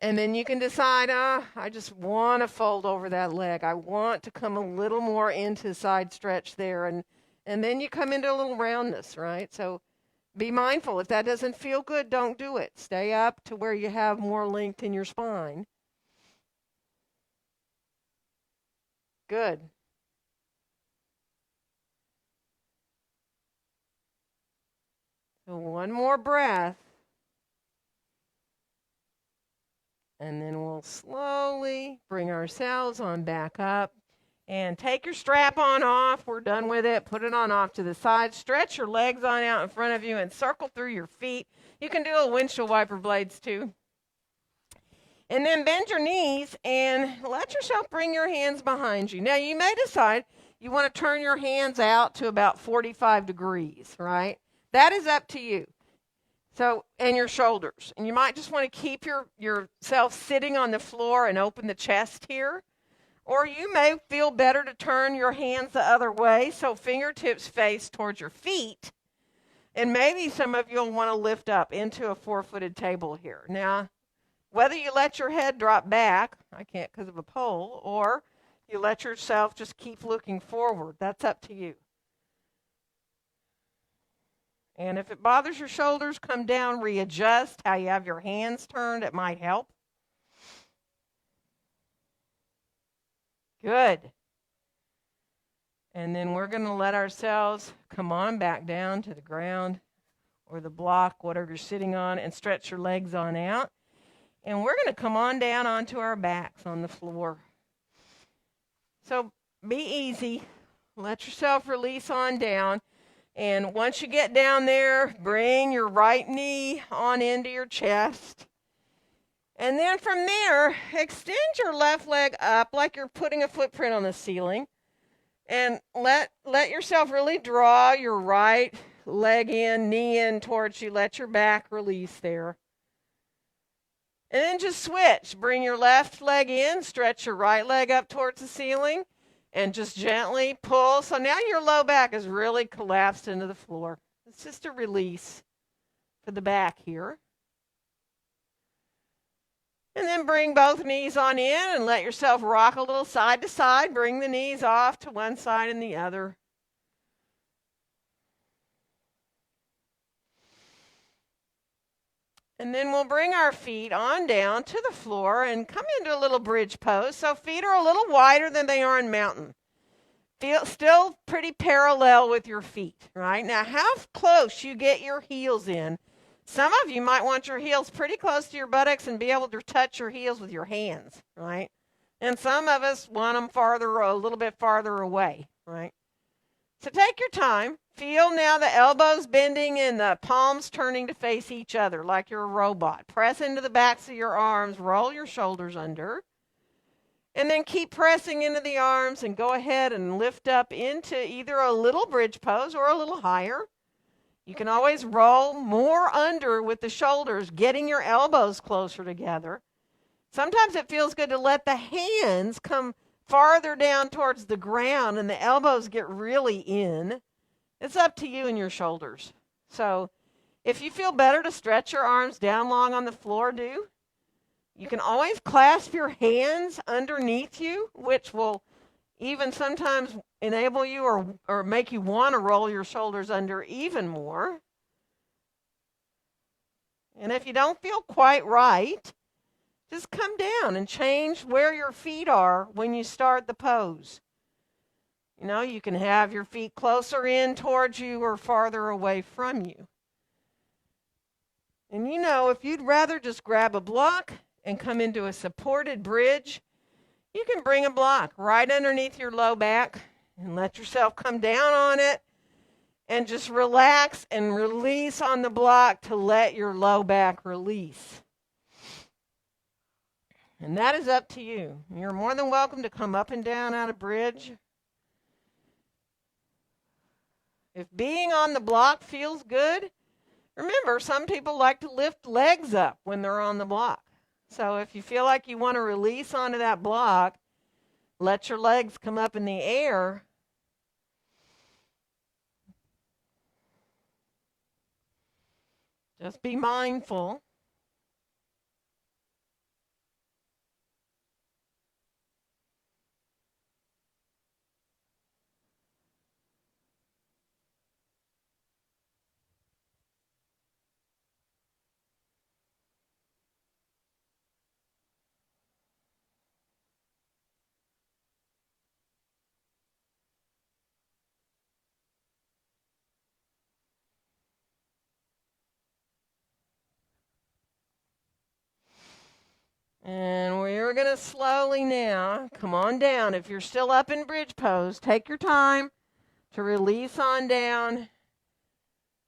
And then you can decide, I just want to fold over that leg. I want to come a little more into side stretch there. And then you come into a little roundness, right? So be mindful. If that doesn't feel good, don't do it. Stay up to where you have more length in your spine. Good. So one more breath. And then we'll slowly bring ourselves on back up. And take your strap on off. We're done with it. Put it on off to the side. Stretch your legs on out in front of you and circle through your feet. You can do a windshield wiper blades too. And then bend your knees and let yourself bring your hands behind you. Now you may decide you want to turn your hands out to about 45 degrees, right? That is up to you. So, and your shoulders. And you might just want to keep yourself sitting on the floor and open the chest here. Or you may feel better to turn your hands the other way, so fingertips face towards your feet. And maybe some of you will want to lift up into a 4-footed table here. Now, whether you let your head drop back, I can't because of a pole, or you let yourself just keep looking forward, that's up to you. And if it bothers your shoulders, come down, readjust how you have your hands turned. It might help. Good. And then we're going to let ourselves come on back down to the ground or the block, whatever you're sitting on, and stretch your legs on out. And we're going to come on down onto our backs on the floor. So be easy. Let yourself release on down. And once you get down there, bring your right knee on into your chest. And then from there, extend your left leg up like you're putting a footprint on the ceiling. And let yourself really draw your right leg in, knee in towards you. Let your back release there. And then just switch. Bring your left leg in, stretch your right leg up towards the ceiling, and just gently pull. So now your low back is really collapsed into the floor. It's just a release for the back here. And then bring both knees on in and let yourself rock a little side to side. Bring the knees off to one side and the other. And then we'll bring our feet on down to the floor and come into a little bridge pose. So feet are a little wider than they are in mountain. Still pretty parallel with your feet, right? Now, how close you get your heels in. Some of you might want your heels pretty close to your buttocks and be able to touch your heels with your hands, right? And some of us want them a little bit farther away, right? So take your time. Feel now the elbows bending and the palms turning to face each other like you're a robot. Press into the backs of your arms. Roll your shoulders under. And then keep pressing into the arms and go ahead and lift up into either a little bridge pose or a little higher. You can always roll more under with the shoulders, getting your elbows closer together. Sometimes it feels good to let the hands come farther down towards the ground and the elbows get really in. It's up to you and your shoulders. So if you feel better to stretch your arms down long on the floor, do. You can always clasp your hands underneath you, which will even sometimes enable you or make you want to roll your shoulders under even more. And if you don't feel quite right, just come down and change where your feet are when you start the pose. You know, you can have your feet closer in towards you or farther away from you. And you know, if you'd rather just grab a block and come into a supported bridge, you can bring a block right underneath your low back and let yourself come down on it and just relax and release on the block to let your low back release. And that is up to you. You're more than welcome to come up and down out of bridge. If being on the block feels good, remember, some people like to lift legs up when they're on the block. So if you feel like you want to release onto that block, let your legs come up in the air. Just be mindful. And we're going to slowly now come on down. If you're still up in bridge pose, take your time to release on down.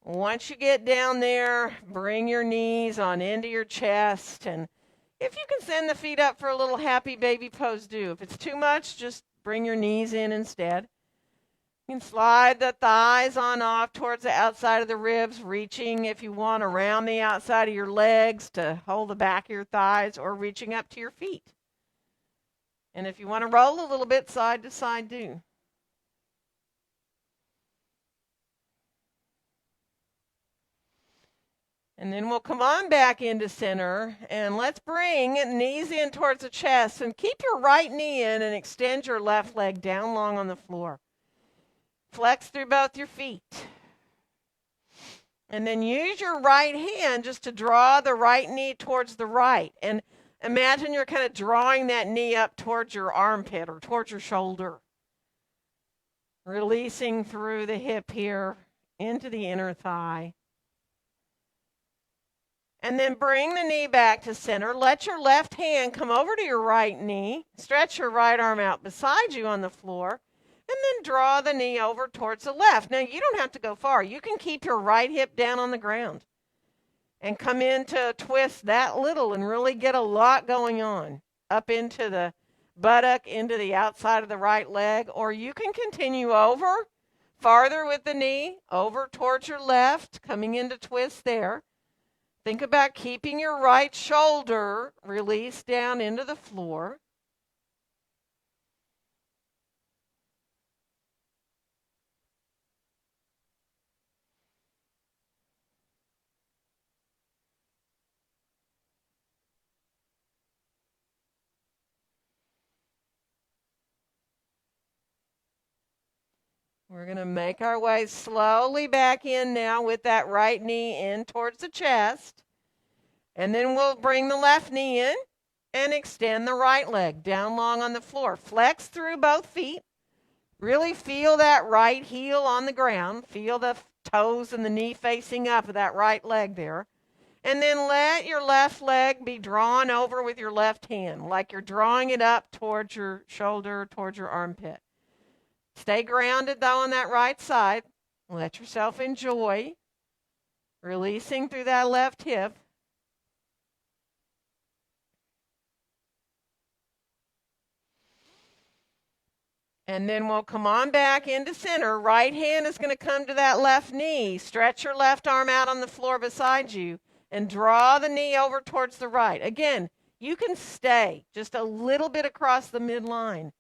Once you get down there, bring your knees on into your chest. And if you can send the feet up for a little happy baby pose, do. If it's too much, just bring your knees in instead. You can slide the thighs on off towards the outside of the ribs, reaching, if you want, around the outside of your legs to hold the back of your thighs, or reaching up to your feet. And if you want to roll a little bit side to side, do. And then we'll come on back into center, and let's bring knees in towards the chest, and keep your right knee in and extend your left leg down long on the floor. Flex through both your feet. And then use your right hand just to draw the right knee towards the right. And imagine you're kind of drawing that knee up towards your armpit or towards your shoulder. Releasing through the hip here into the inner thigh. And then bring the knee back to center. Let your left hand come over to your right knee. Stretch your right arm out beside you on the floor. And then draw the knee over towards the left. Now, you don't have to go far. You can keep your right hip down on the ground and come into a twist that little and really get a lot going on. Up into the buttock, into the outside of the right leg. Or you can continue over, farther with the knee, over towards your left, coming into twist there. Think about keeping your right shoulder released down into the floor. We're going to make our way slowly back in now with that right knee in towards the chest. And then we'll bring the left knee in and extend the right leg down long on the floor. Flex through both feet. Really feel that right heel on the ground. Feel the toes and the knee facing up of that right leg there. And then let your left leg be drawn over with your left hand, like you're drawing it up towards your shoulder, towards your armpit. Stay grounded, though, on that right side. Let yourself enjoy releasing through that left hip. And then we'll come on back into center. Right hand is going to come to that left knee. Stretch your left arm out on the floor beside you and draw the knee over towards the right. Again, you can stay just a little bit across the midline.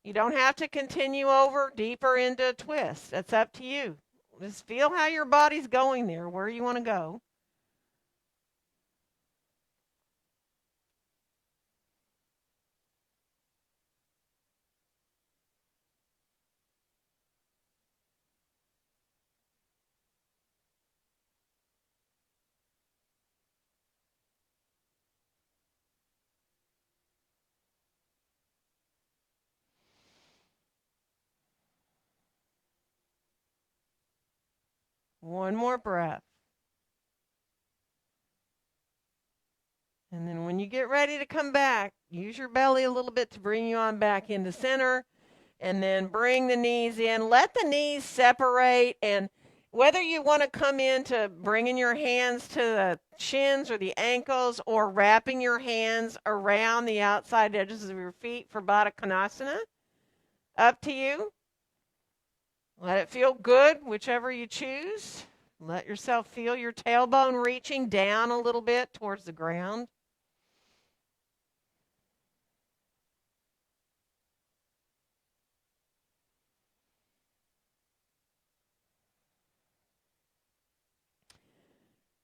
You don't have to continue over deeper into a twist. That's up to you. Just feel how your body's going there, where you want to go. One more breath. And then when you get ready to come back, use your belly a little bit to bring you on back into center. And then bring the knees in. Let the knees separate. And whether you want to come into bringing your hands to the shins or the ankles or wrapping your hands around the outside edges of your feet for Baddha Konasana, up to you. Let it feel good, whichever you choose. Let yourself feel your tailbone reaching down a little bit towards the ground.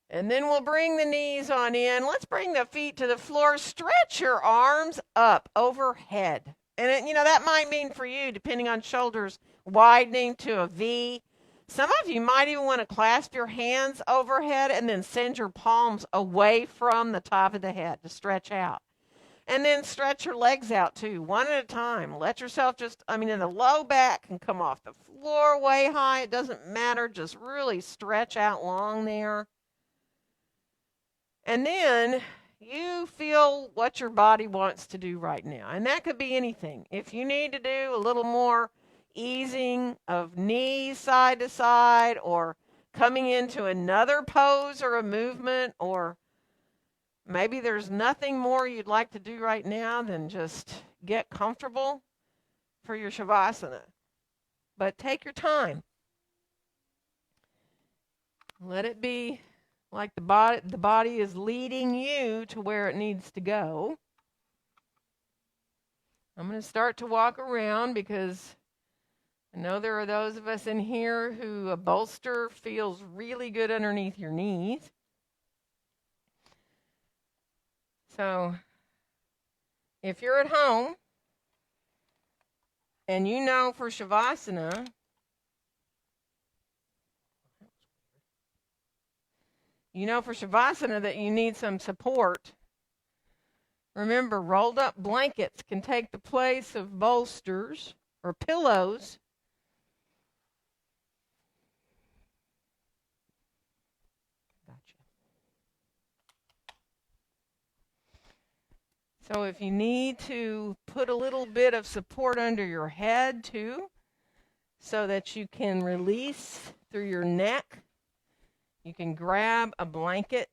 And then we'll bring the knees on in. Let's bring the feet to the floor. Stretch your arms up overhead. And, that might mean for you, depending on shoulders, widening to a V. Some of you might even want to clasp your hands overhead and then send your palms away from the top of the head to stretch out. And then stretch your legs out too, one at a time. Let yourself in the low back can come off the floor way high. It doesn't matter. Just really stretch out long there. And then you feel what your body wants to do right now. And that could be anything. If you need to do a little more easing of knees side to side or coming into another pose or a movement, or maybe there's nothing more you'd like to do right now than just get comfortable for your Shavasana. But take your time. Let it be like the body is leading you to where it needs to go. I'm going to start to walk around because I know there are those of us in here who a bolster feels really good underneath your knees. So if you're at home and you know for Shavasana, You know for Shavasana that you need some support. Remember, rolled up blankets can take the place of bolsters or pillows. Gotcha. So if you need to put a little bit of support under your head too, so that you can release through your neck, you can grab a blanket.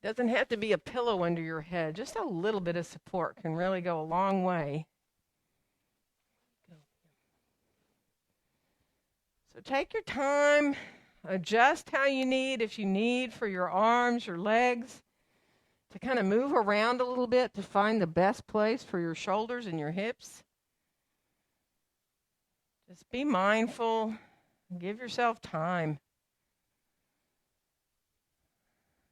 Doesn't have to be a pillow under your head. Just a little bit of support can really go a long way. So take your time, adjust how you need, if you need for your arms, your legs, to kind of move around a little bit to find the best place for your shoulders and your hips. Just be mindful, give yourself time.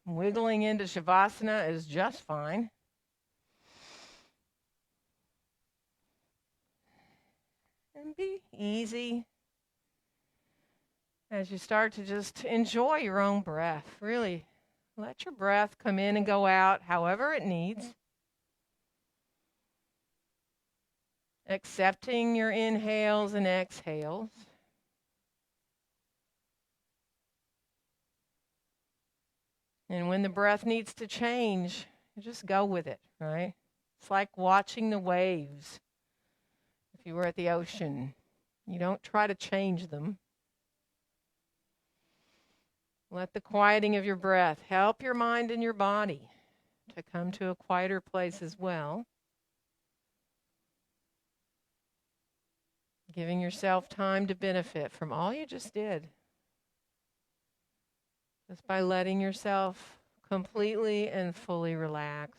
Wiggling into Shavasana is just fine. And be easy as you start to just enjoy your own breath. Really, let your breath come in and go out however it needs. Accepting your inhales and exhales. And when the breath needs to change, you just go with it, right? It's like watching the waves. If you were at the ocean, you don't try to change them. Let the quieting of your breath help your mind and your body to come to a quieter place as well. Giving yourself time to benefit from all you just did. Just by letting yourself completely and fully relax.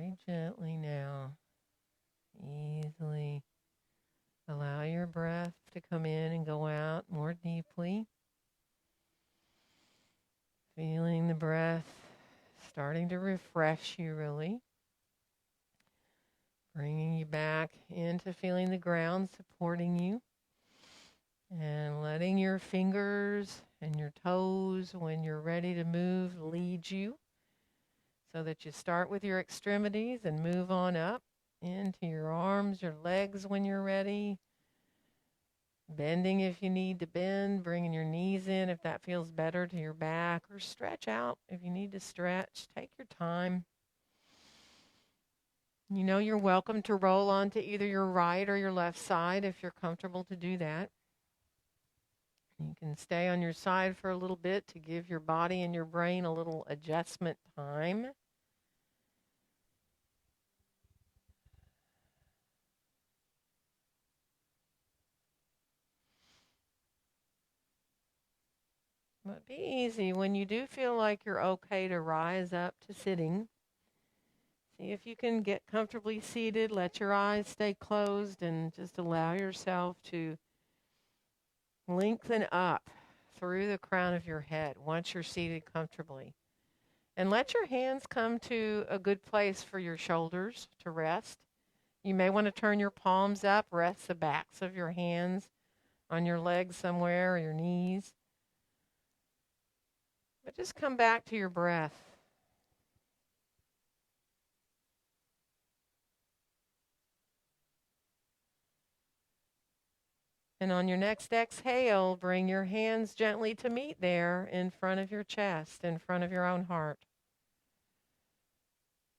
Very gently now, easily allow your breath to come in and go out more deeply. Feeling the breath starting to refresh you, really. Bringing you back into feeling the ground supporting you. And letting your fingers and your toes, when you're ready to move, lead you. So that you start with your extremities and move on up into your arms, your legs when you're ready. Bending if you need to bend, bringing your knees in if that feels better to your back, or stretch out if you need to stretch. Take your time. You know you're welcome to roll onto either your right or your left side if you're comfortable to do that. You can stay on your side for a little bit to give your body and your brain a little adjustment time. But be easy. When you do feel like you're okay to rise up to sitting, see if you can get comfortably seated. Let your eyes stay closed and just allow yourself to lengthen up through the crown of your head once you're seated comfortably. And let your hands come to a good place for your shoulders to rest. You may want to turn your palms up, rest the backs of your hands on your legs somewhere or your knees. But just come back to your breath. And on your next exhale, bring your hands gently to meet there in front of your chest, in front of your own heart.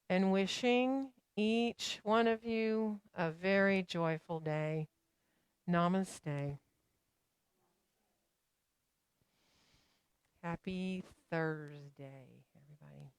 And wishing each one of you a very joyful day. Namaste. Happy Thursday, everybody.